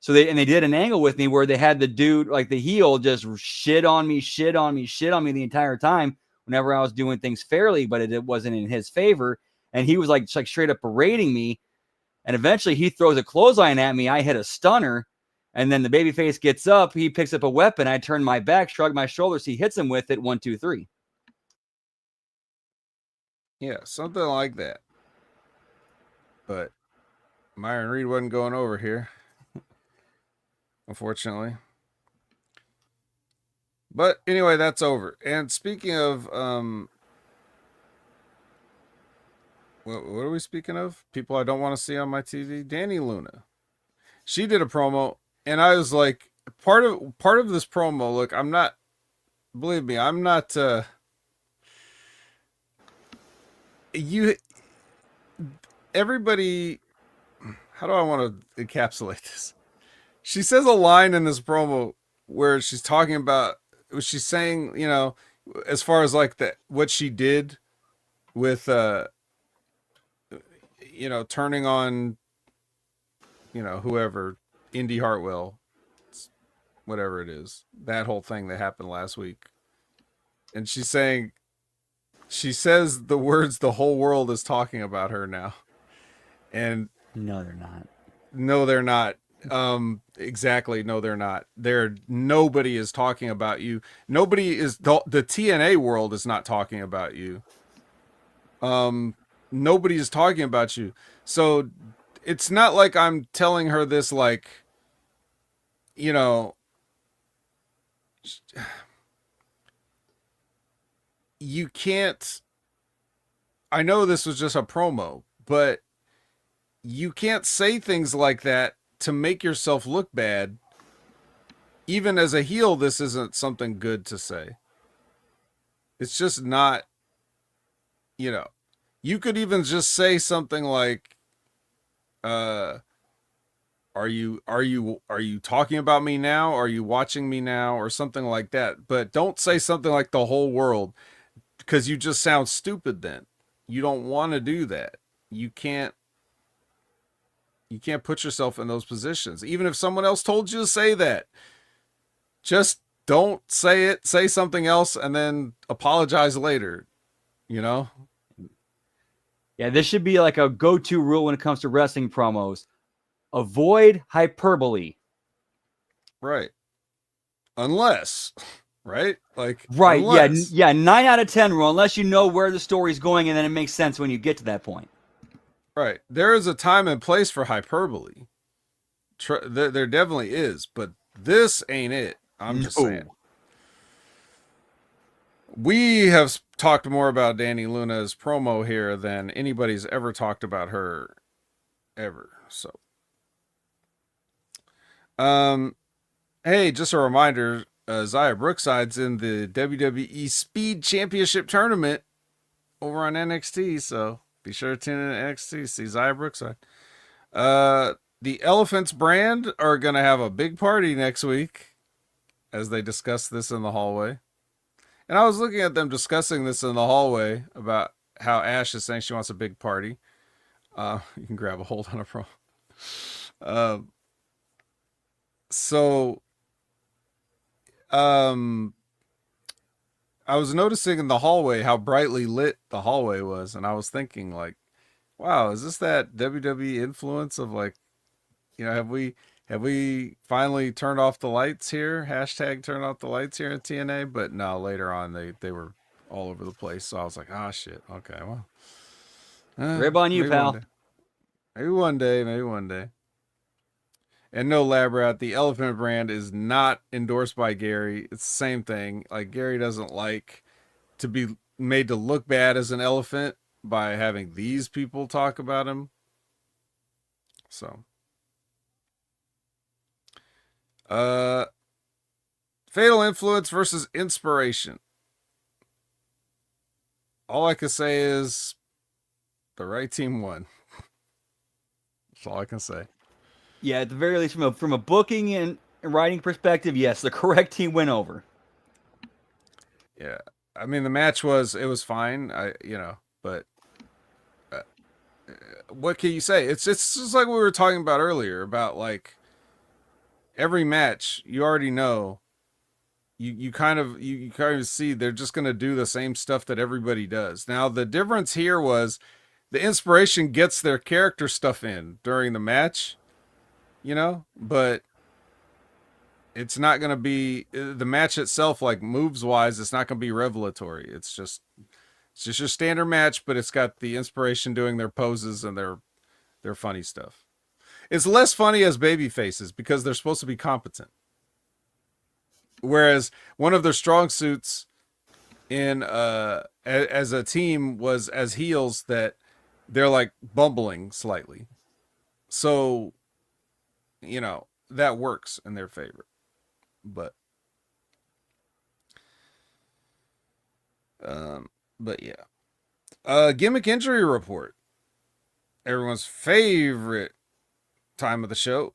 So they did an angle with me where they had the dude, like the heel, just shit on me the entire time whenever I was doing things fairly, but it wasn't in his favor. And he was like straight up berating me. And eventually he throws a clothesline at me. I hit a stunner. And then the babyface gets up. He picks up a weapon. I turn my back, shrug my shoulders. He hits him with it. 1, 2, 3. Yeah, something like that. But Myron Reed wasn't going over here, unfortunately. But anyway, that's over. And speaking of, what are we speaking of? People I don't want to see on my TV. Danny Luna. She did a promo, and I was like, part of this promo. Look, I'm not. Believe me, I'm not. Everybody. How do I want to encapsulate this? She says a line in this promo where she's talking about. She's saying, as far as like what she did with, turning on, whoever, Indy Hartwell, whatever it is, that whole thing that happened last week. And she says the words, the whole world is talking about her now. And no, they're not. No, they're not. Exactly. No, they're not. Nobody is talking about you. Nobody is, the TNA world is not talking about you. Nobody is talking about you. So it's not like I'm telling her this, like, you can't, I know this was just a promo, but you can't say things like that to make yourself look bad. Even as a heel, this isn't something good to say. It's just not, you could even just say something like, are you talking about me now? Are you watching me now? Or something like that. But don't say something like the whole world, because you just sound stupid then. You don't want to do that. You can't put yourself in those positions. Even if someone else told you to say that, just don't say it. Say something else and then apologize later. Yeah, this should be like a go-to rule when it comes to wrestling promos. Avoid hyperbole. Right. Unless, right? Like, right. Unless. Yeah. 9 out of 10 rule, unless you know where the story's going and then it makes sense when you get to that point. Right. There is a time and place for hyperbole. There definitely is, but this ain't it. I'm just saying. We have talked more about Danny Luna's promo here than anybody's ever talked about her ever. So, hey, just a reminder, Xia Brookside's in the WWE Speed Championship Tournament over on NXT, so be sure to tune in to NXT, see Xia Brookside. The Elephants brand are going to have a big party next week as they discuss this in the hallway. And I was looking at them discussing this in the hallway about how Ash is saying she wants a big party. You can grab a hold on a pro. So, um, I was noticing in the hallway how brightly lit the hallway was, and I was thinking, like, wow, is this that WWE influence of like, have we finally turned off the lights here? Hashtag turn off the lights here at TNA. But no, later on they were all over the place. So I was like, ah, shit. Okay, well, Rib on you, maybe one pal. day. Maybe one day. Maybe one day. And no, lab rat, the elephant brand is not endorsed by Gary. It's the same thing. Like Gary doesn't like to be made to look bad as an elephant by having these people talk about him. So, uh, fatal influence versus inspiration. All I can say is the right team won. That's all I can say. Yeah, at the very least, from a booking and writing perspective, yes, the correct team went over. Yeah, I mean the match was fine. But uh, what can you say? It's just like we were talking about earlier about like every match you already know. You kind of see they're just gonna do the same stuff that everybody does. Now the difference here was the inspiration gets their character stuff in during the match, but it's not going to be the match itself, like moves wise, it's not going to be revelatory. It's just your standard match, but it's got the inspiration doing their poses and their funny stuff. It's less funny as baby faces because they're supposed to be competent, whereas one of their strong suits in as a team was as heels that they're like bumbling slightly. So that works in their favor. But um, but yeah. Gimmick injury report. Everyone's favorite time of the show.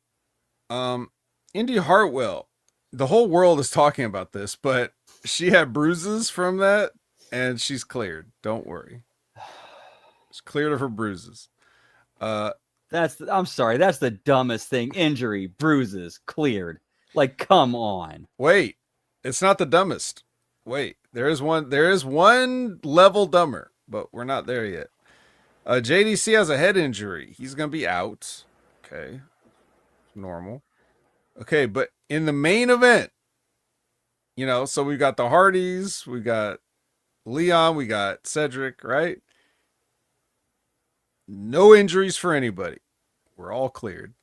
Indy Hartwell. The whole world is talking about this, but she had bruises from that, and she's cleared. Don't worry. She's cleared of her bruises. Uh, I'm sorry, that's the dumbest thing. Injury, bruises, cleared. Like, come on. wait, it's not the dumbest. Wait, there is one. There is one level dumber, but we're not there yet. JDC has a head injury. He's gonna be out. Okay, normal. Okay, but in the main event, so we got the Hardys, we got Leon, we got Cedric, right? No injuries for anybody. We're all cleared.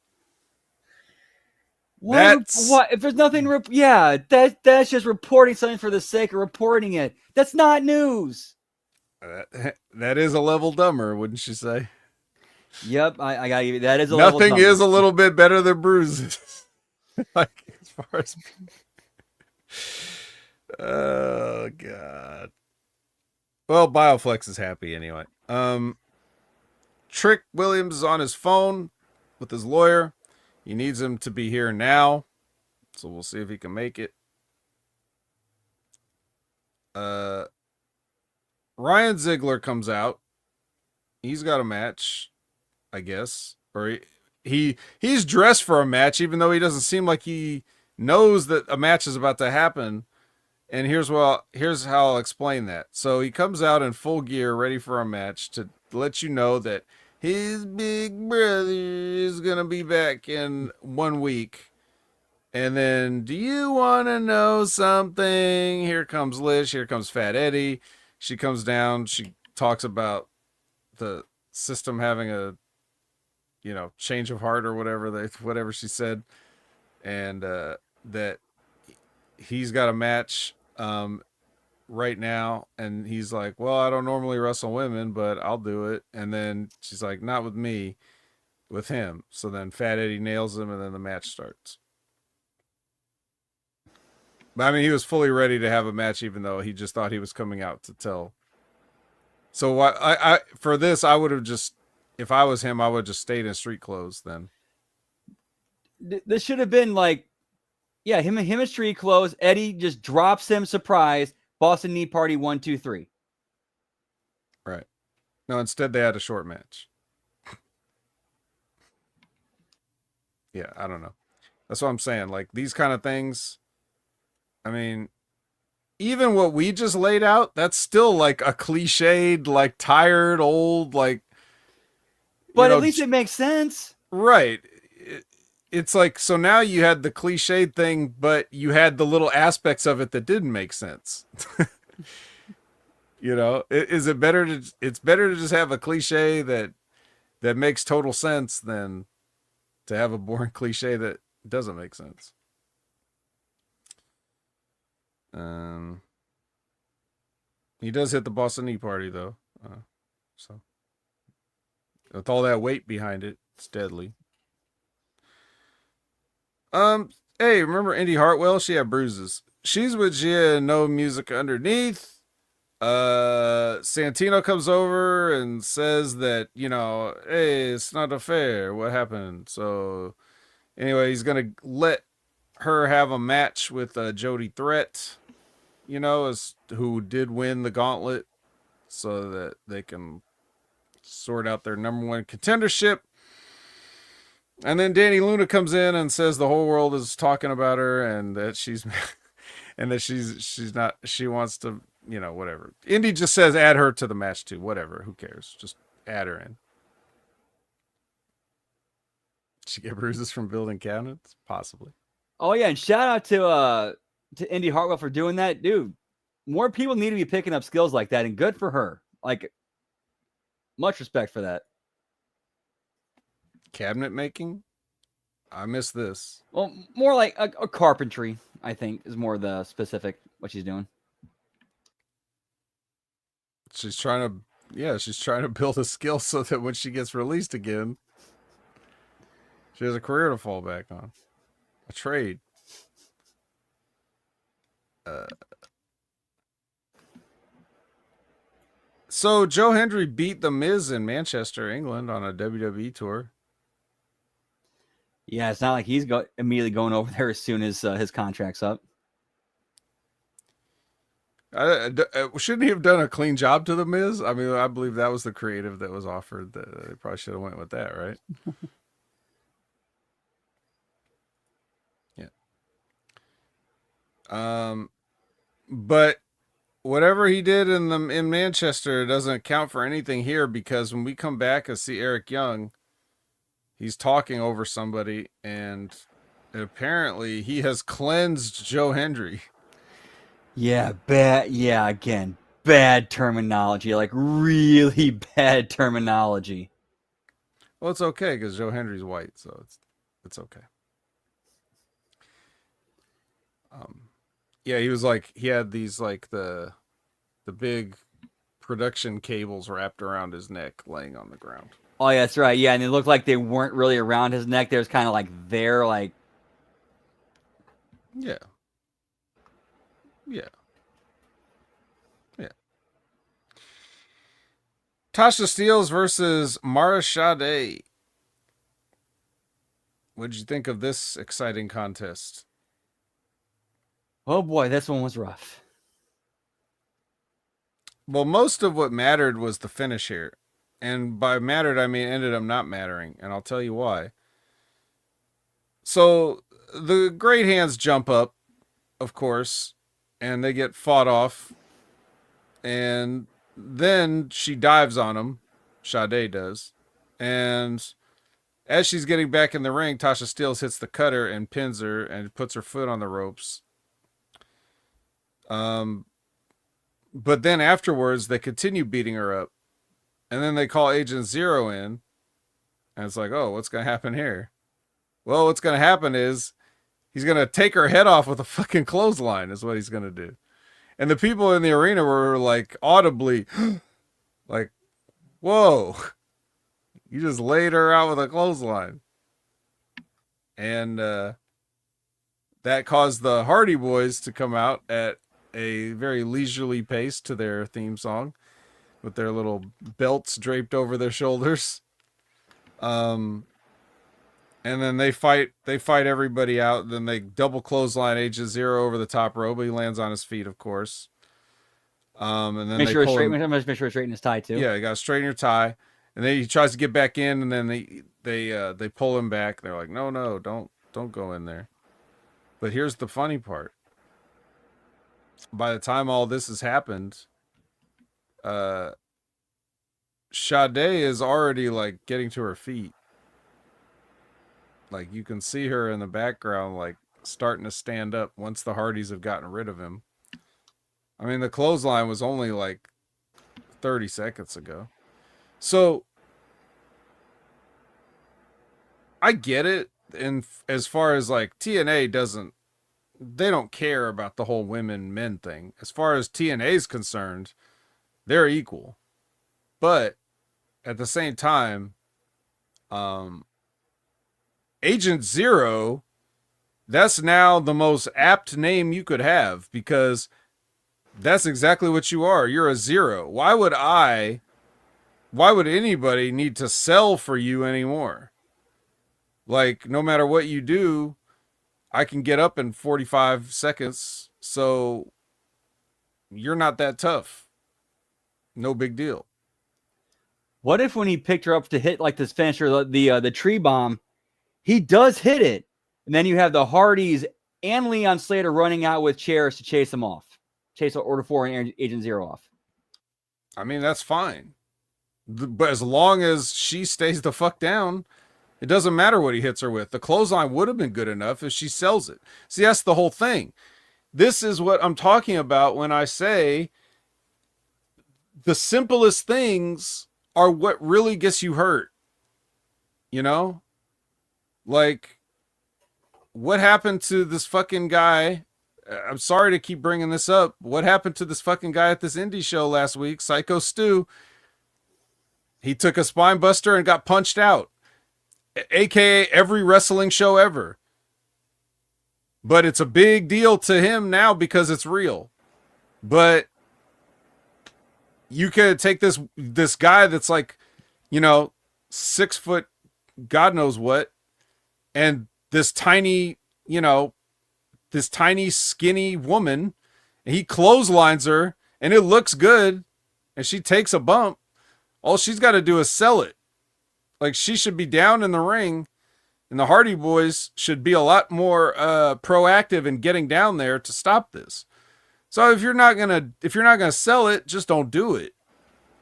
That's What if there's nothing? Yeah, that's just reporting something for the sake of reporting it. That's not news. that is a level dumber, wouldn't you say? Yep, I gotta give you that is a level Nothing dumber. is a little bit better than bruises. Like as far as oh god. Well, Bioflex is happy anyway. Trick Williams is on his phone with his lawyer. He needs him to be here now. So we'll see if he can make it. Ryan Ziegler comes out. He's got a match, I guess. Or he's dressed for a match, even though he doesn't seem like he knows that a match is about to happen. And here's how I'll explain that. So he comes out in full gear, ready for a match, to let you know that his big brother is gonna be back in 1 week. And then, do you want to know something? Here comes Lish. Here comes Fat Eddie. She comes down. She talks about the system having a, change of heart or whatever she said, and that he's got a match right now, and he's like, well, I don't normally wrestle women, but I'll do it. And then she's like, not with me, with him. So then Fat Eddie nails him, and then the match starts. But I mean, he was fully ready to have a match, even though he just thought he was coming out to tell. So I for this, I would have just, if I was him, I would have just stayed in street clothes then. This should have been like, yeah, him in street clothes. Eddie just drops him, surprise. Boston Knee Party 1, 2, 3. Right. No, instead they had a short match. Yeah, I don't know. That's what I'm saying. Like these kind of things. I mean, even what we just laid out, that's still like a cliched, like tired, old, like But at least it makes sense. right. It's like so now you had the cliched thing, but you had the little aspects of it that didn't make sense. Is it better to? It's better to just have a cliche that makes total sense than to have a boring cliche that doesn't make sense. Um, he does hit the Boston Knee Party though, so with all that weight behind it, it's deadly. Hey, remember Indy Hartwell? She had bruises. She's with Gia and no music underneath. Santino comes over and says that, hey, it's not a fair. What happened? So anyway, he's gonna let her have a match with Jody Threat, who did win the gauntlet, so that they can sort out their number one contendership. And then Danny Luna comes in and says the whole world is talking about her and that she's and that she's not, she wants to, whatever. Indy just says add her to the match too. Whatever, who cares? Just add her in. Did she get bruises from building cabinets? Possibly. Oh yeah, and shout out to Indy Hartwell for doing that, dude. More people need to be picking up skills like that, and good for her. Like, much respect for that. Cabinet making? I miss this. Well, more like a carpentry, I think, is more the specific what she's doing. She's trying to build a skill so that when she gets released again, she has a career to fall back on. A trade. So Joe Hendry beat The Miz in Manchester, England on a WWE tour. Yeah, it's not like he's immediately going over there as soon as his contract's up. Shouldn't he have done a clean job to The Miz? I mean, I believe that was the creative that was offered. They probably should have went with that, right? Yeah. But whatever he did in Manchester doesn't count for anything here, because when we come back and see Eric Young, he's talking over somebody, and apparently he has cleansed Joe Hendry. Yeah, bad. Yeah, again, bad terminology. Like really bad terminology. Well, it's okay because Joe Hendry's white, so it's okay. Yeah, he was like, he had these like the big production cables wrapped around his neck, laying on the ground. Oh yeah, that's right. Yeah, and it looked like they weren't really around his neck. They was kind of like there, like. Yeah. Tasha Steelz versus Mara Sade. What did you think of this exciting contest? Oh boy, this one was rough. Well, most of what mattered was the finish here. And by mattered, I mean ended up not mattering. And I'll tell you why. So the Great Hands jump up, of course, and they get fought off. And then she dives on him. Sade does. And as she's getting back in the ring, Tasha Steelz hits the cutter and pins her and puts her foot on the ropes. But then afterwards, they continue beating her up. And then they call Agent Zero in. And it's like, oh, what's going to happen here? Well, what's going to happen is he's going to take her head off with a fucking clothesline is what he's going to do. And the people in the arena were like audibly like, whoa, you just laid her out with a clothesline. And that caused the Hardy Boys to come out at a very leisurely pace to their theme song with their little belts draped over their shoulders. And then they fight everybody out. Then they double clothesline Agent Zero over the top rope. He lands on his feet, of course. And then make sure it's straight in his tie too. Yeah, you got to straighten your tie. And then he tries to get back in, and then they pull him back. They're like, no, don't Don't go in there. But here's the funny part. By the time all this has happened, uh Sade is already like getting to her feet. Like you can see her in the background like starting to stand up once the Hardys have gotten rid of him. I mean, the clothesline was only like 30 seconds ago. So I get it. And as far as like TNA doesn't, they don't care about the whole women men thing. As far as TNA is concerned, they're equal. But at the same time, Agent Zero, that's now the most apt name you could have because that's exactly what you are. You're a zero. Why would anybody need to sell for you anymore? Like, no matter what you do, I can get up in 45 seconds. So you're not that tough. No big deal. What if when he picked her up to hit like this finisher, the tree bomb, he does hit it, and then you have the Hardys and Leon Slater running out with chairs to chase him off, chase Order 4 and Agent Zero off. I mean, that's fine. But as long as she stays the fuck down, it doesn't matter what he hits her with. The clothesline would have been good enough if she sells it. See, that's the whole thing. This is what I'm talking about when I say the simplest things are what really gets you hurt. You know? Like, what happened to this fucking guy? I'm sorry to keep bringing this up. What happened to this fucking guy at this indie show last week, Psycho Stu? He took a spine buster and got punched out. AKA every wrestling show ever. But it's a big deal to him now because it's real. But you could take this guy that's like, 6 foot, God knows what, and this tiny, this tiny skinny woman, and he clotheslines her, and it looks good, and she takes a bump. All she's got to do is sell it. Like, she should be down in the ring, and the Hardy Boys should be a lot more proactive in getting down there to stop this. So if you're not gonna sell it, just don't do it.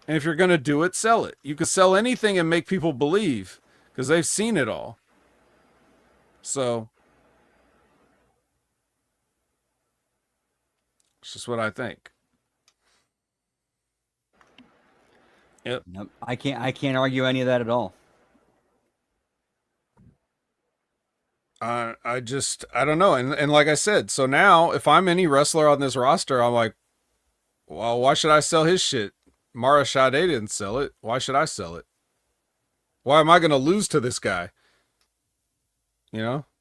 And if you're gonna do it, sell it. You can sell anything and make people believe because they've seen it all. So it's just what I think. Yep. Nope. I can't argue any of that at all. I don't know. And like I said, so now if I'm any wrestler on this roster, I'm like, well, why should I sell his shit? Mara Sade didn't sell it. Why should I sell it? Why am I going to lose to this guy?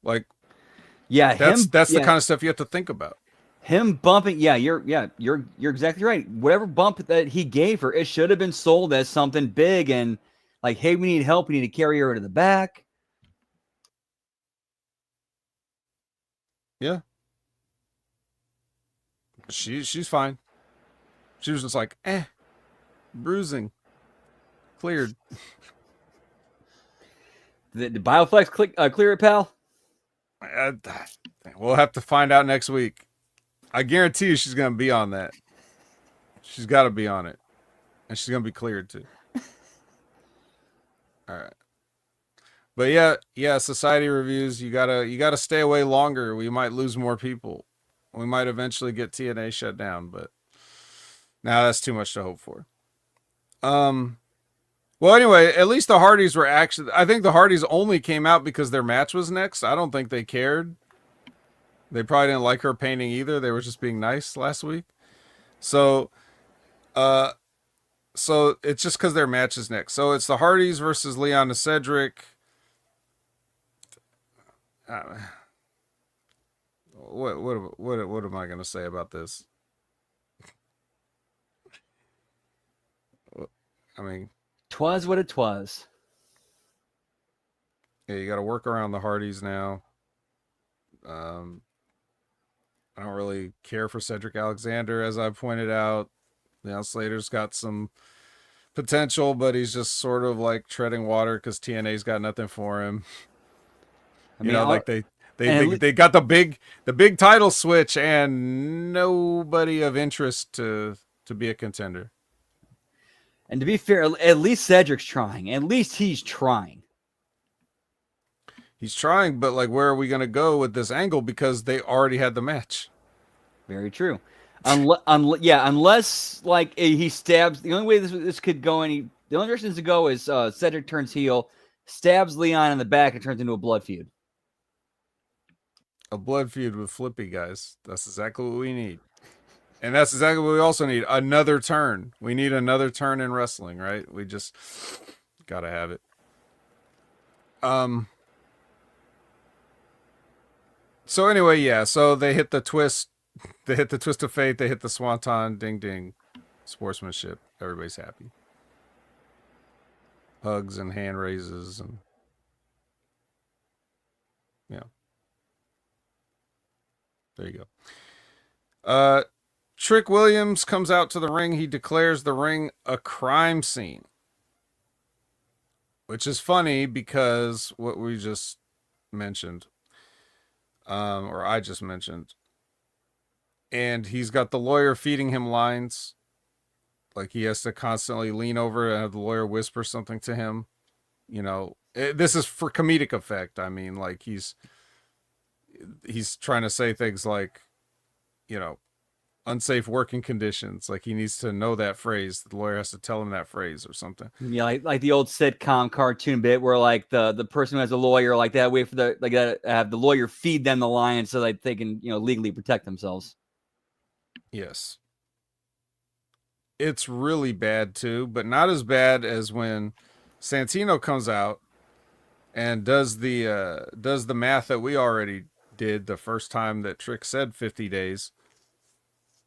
Like, yeah, that's the kind of stuff you have to think about. Him bumping, you're exactly right. Whatever bump that he gave her, it should have been sold as something big and like, hey, we need help. We need to carry her to the back. Yeah. She's fine. She was just like, bruising. Cleared. Did Bioflex clear it, pal? We'll have to find out next week. I guarantee you she's going to be on that. She's got to be on it. And she's going to be cleared too. All right. But yeah, society reviews, you gotta stay away longer. We might lose more people. We might eventually get TNA shut down, but now that's too much to hope for. Well, anyway, at least the Hardys were I think the Hardys only came out because their match was next. I don't think they cared. They probably didn't like her painting either. They were just being nice last week. So it's just because their match is next. So it's the Hardys versus Leon and Cedric. What am I going to say about this? I mean, 'twas what it was. Yeah, you got to work around the Hardys now. I don't really care for Cedric Alexander, as I pointed out. Slater's got some potential, but he's just sort of like treading water because TNA's got nothing for him. They got the big title switch and nobody of interest to be a contender. And to be fair, at least Cedric's trying. At least he's trying. He's trying, but like, where are we gonna go with this angle? Because they already had the match. Very true. Unless like he stabs. The only way this could go the only direction to go is Cedric turns heel, stabs Leon in the back, and turns into a blood feud. A blood feud with Flippy, guys. That's exactly what we need. And that's exactly what we also need. Another turn. We need another turn in wrestling, right? We just gotta have it. So anyway, yeah. So they hit the twist. They hit the twist of fate. They hit the swanton. Ding ding. Sportsmanship. Everybody's happy. Hugs and hand raises and yeah. There you go. Trick Williams comes out to the ring. He declares the ring a crime scene. Which is funny because what we just mentioned. Or I just mentioned. And he's got the lawyer feeding him lines. Like he has to constantly lean over and have the lawyer whisper something to him. You know, this is for comedic effect. I mean, like he's trying to say things like, you know, unsafe working conditions. Like he needs to know that phrase. The lawyer has to tell him that phrase or something. Yeah, like the old sitcom cartoon bit where like the person who has a lawyer like that wait for have the lawyer feed them the line so that they can, you know, legally protect themselves. Yes. It's really bad too, but not as bad as when Santino comes out and does the math that we already did the first time that Trick said 50 days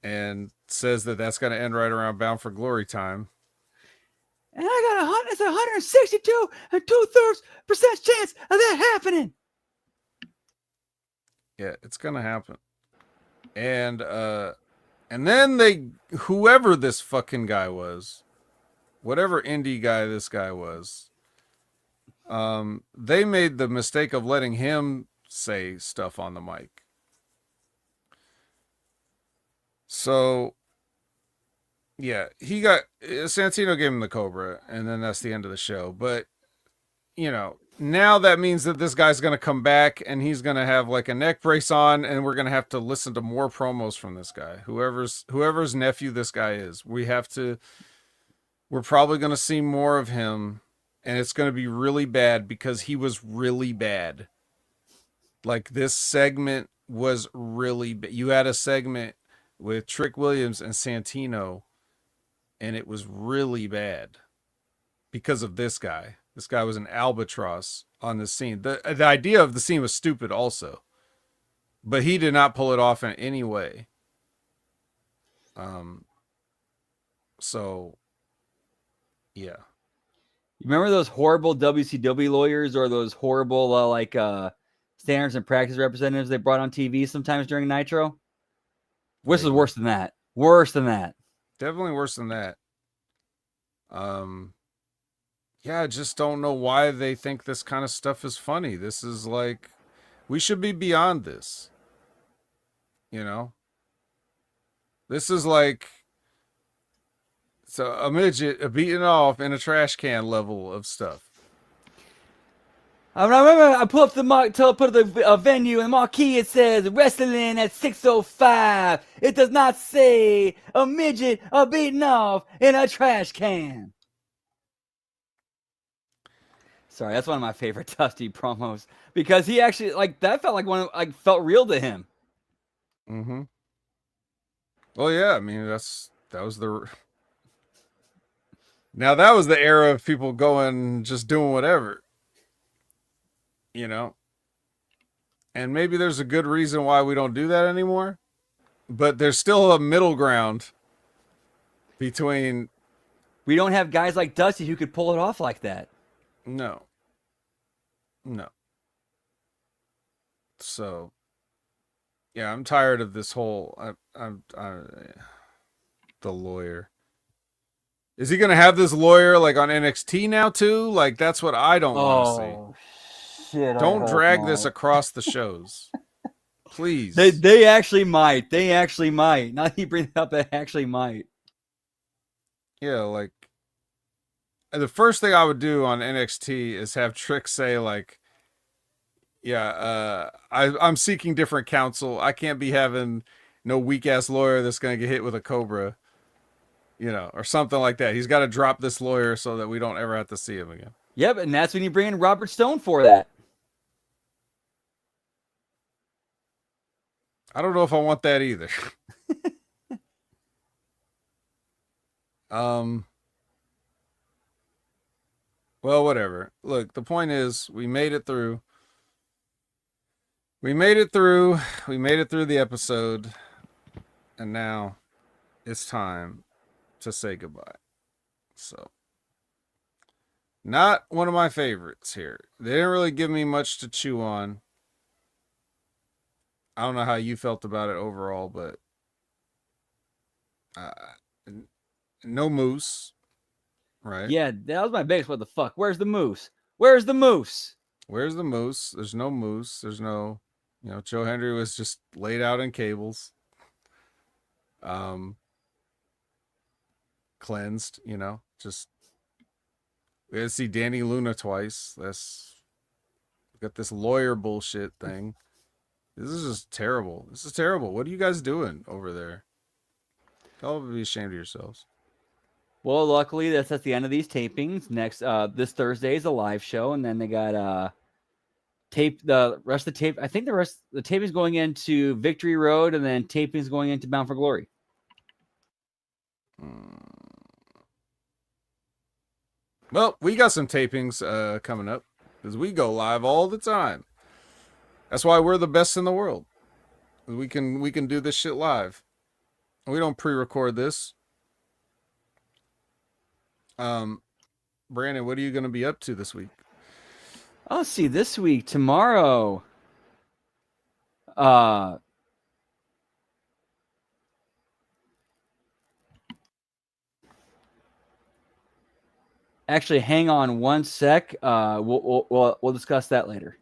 and says that that's going to end right around Bound for Glory time. And it's 162 and 2/3% chance of that happening. Yeah, it's going to happen. And then whoever this fucking guy was, whatever indie guy this guy was, they made the mistake of letting him say stuff on the mic. So, yeah, Santino gave him the Cobra, and then that's the end of the show. But, you know, now that means that this guy's going to come back and he's going to have like a neck brace on, and we're going to have to listen to more promos from this guy. Whoever's nephew this guy is. We're probably going to see more of him, and it's going to be really bad because he was really bad. Like this segment was really bad. You had a segment with Trick Williams and Santino, and it was really bad because of this guy. This guy was an albatross on the scene. The idea of the scene was stupid also, but he did not pull it off in any way. So yeah. You remember those horrible WCW lawyers or those horrible standards and practice representatives they brought on TV sometimes during Nitro? This is worse than that. Worse than that. Definitely worse than that. Yeah, I just don't know why they think this kind of stuff is funny. This is like, we should be beyond this. You know? This is like, so a midget beating off in a trash can level of stuff. I remember I pull up the venue and the marquee, it says wrestling at 6:05. It does not say a midget beating off in a trash can. Sorry, that's one of my favorite Dusty promos because he actually that felt like felt real to him. Mm-hmm. Well, yeah, I mean that was the era of people going just doing whatever. You know, and maybe there's a good reason why we don't do that anymore, but there's still a middle ground between. We don't have guys like Dusty who could pull it off like that. No. So, yeah, I'm tired of this whole. I'm the lawyer. Is he gonna have this lawyer like on NXT now too? Like that's what I don't want to see. shit. Don't drag this across the shows. Please. They actually might. They actually might. Now that you bring it up, they actually might. Yeah, like the first thing I would do on NXT is have Trick say like, yeah, I'm seeking different counsel. I can't be having no weak ass lawyer that's gonna get hit with a cobra, or something like that. He's got to drop this lawyer so that we don't ever have to see him again. Yep, and that's when you bring in Robert Stone for that. I don't know if I want that either. Well, whatever. Look, the point is we made it through. We made it through the episode, and now it's time to say goodbye. So, not one of my favorites here. They didn't really give me much to chew on. I don't know how you felt about it overall, but no moose, right? Yeah, that was my biggest. What the fuck? Where's the moose? Where's the moose? Where's the moose? There's no moose. There's no, Joe Hendry was just laid out in cables. Cleansed, just we had to see Danny Luna twice. Got this lawyer bullshit thing. This is just terrible. This is terrible. What are you guys doing over there? Y'all be ashamed of yourselves. Well, luckily that's at the end of these tapings. Next, this Thursday is a live show, and then they got the rest of the tape. I think the tape is going into Victory Road, and then taping is going into Bound for Glory. Well, we got some tapings coming up because we go live all the time. That's why we're the best in the world. We can do this shit live. We don't pre-record this. Brandon, what are you going to be up to this week? I'll see this week, tomorrow. Actually, hang on one sec. We'll discuss that later.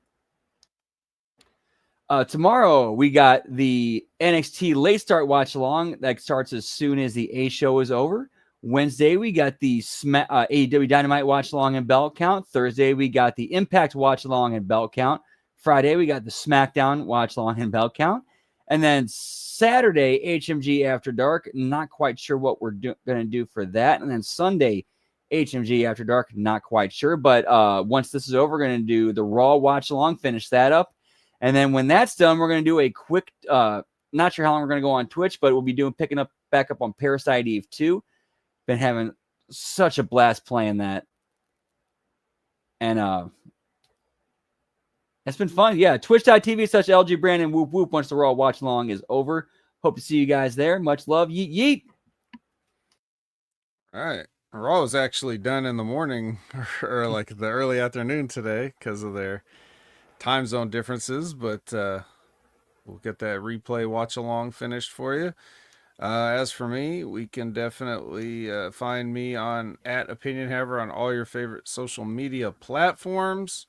Tomorrow we got the NXT Late Start Watch Along that starts as soon as the A show is over. Wednesday we got the AEW Dynamite Watch Along and Belt Count. Thursday we got the Impact Watch Along and Belt Count. Friday we got the SmackDown Watch Along and Belt Count. And then Saturday, HMG After Dark. Not quite sure what we're going to do for that. And then Sunday, HMG After Dark. Not quite sure. But once this is over, we're going to do the Raw Watch Along, finish that up. And then when that's done, we're going to do a quick, not sure how long we're going to go on Twitch, but we'll be picking up back up on Parasite Eve 2. Been having such a blast playing that. And it's been fun. Yeah, twitch.tv/LG Brandon whoop whoop once the Raw watch along is over. Hope to see you guys there. Much love. Yeet yeet. All right. Raw was actually done in the morning or like the early afternoon today because of their time zone differences, but we'll get that replay watch along finished for you. As for me, we can definitely find me on @OpinionHaver on all your favorite social media platforms.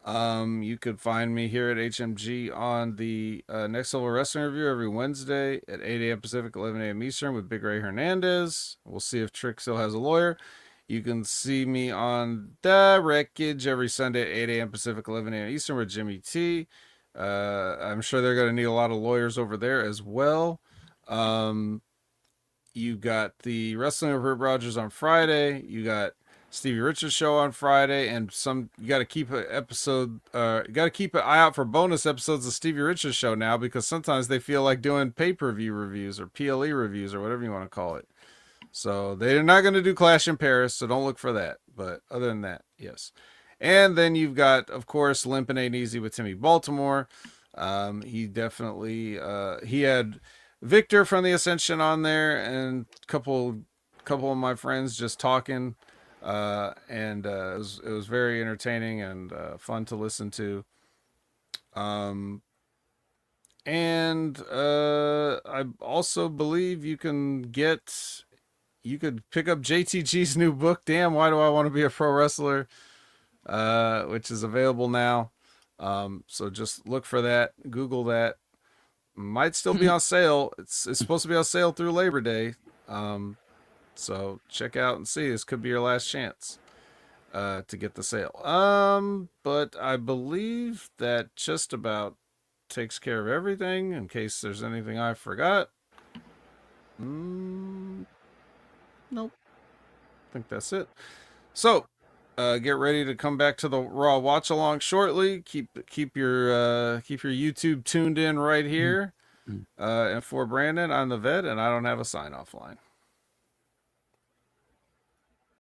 You could find me here at HMG on the Next Level Wrestling Review every Wednesday at 8 a.m. Pacific, 11 a.m. Eastern with Big Ray Hernandez. We'll see if Trick still has a lawyer. You can see me on The Wreckage every Sunday at 8 a.m. Pacific, 11 a.m. Eastern with Jimmy T. I'm sure they're going to need a lot of lawyers over there as well. You got the Wrestling with Rip Rogers on Friday. You got Stevie Richards show on Friday, and you got to keep an episode. You got to keep an eye out for bonus episodes of Stevie Richards show now, because sometimes they feel like doing pay-per-view reviews or PLE reviews or whatever you want to call it. So they're not going to do Clash in Paris, so don't look for that. But other than that, yes. And then you've got, of course, Limpin' Ain't Easy with Timmy Baltimore. He definitely he had Victor from the Ascension on there, and a couple of my friends just talking, and it was very entertaining and fun to listen to. And I also believe you could pick up JTG's new book, Damn, Why Do I Want to Be a Pro Wrestler, which is available now. So just look for that, Google that. Might still be on sale. It's supposed to be on sale through Labor Day. So check out and see. This could be your last chance to get the sale. But I believe that just about takes care of everything. In case there's anything I forgot. Nope. I think that's it. So get ready to come back to the Raw watch along shortly. Keep your YouTube tuned in right here. And for Brandon, I'm the vet, and I don't have a sign off line.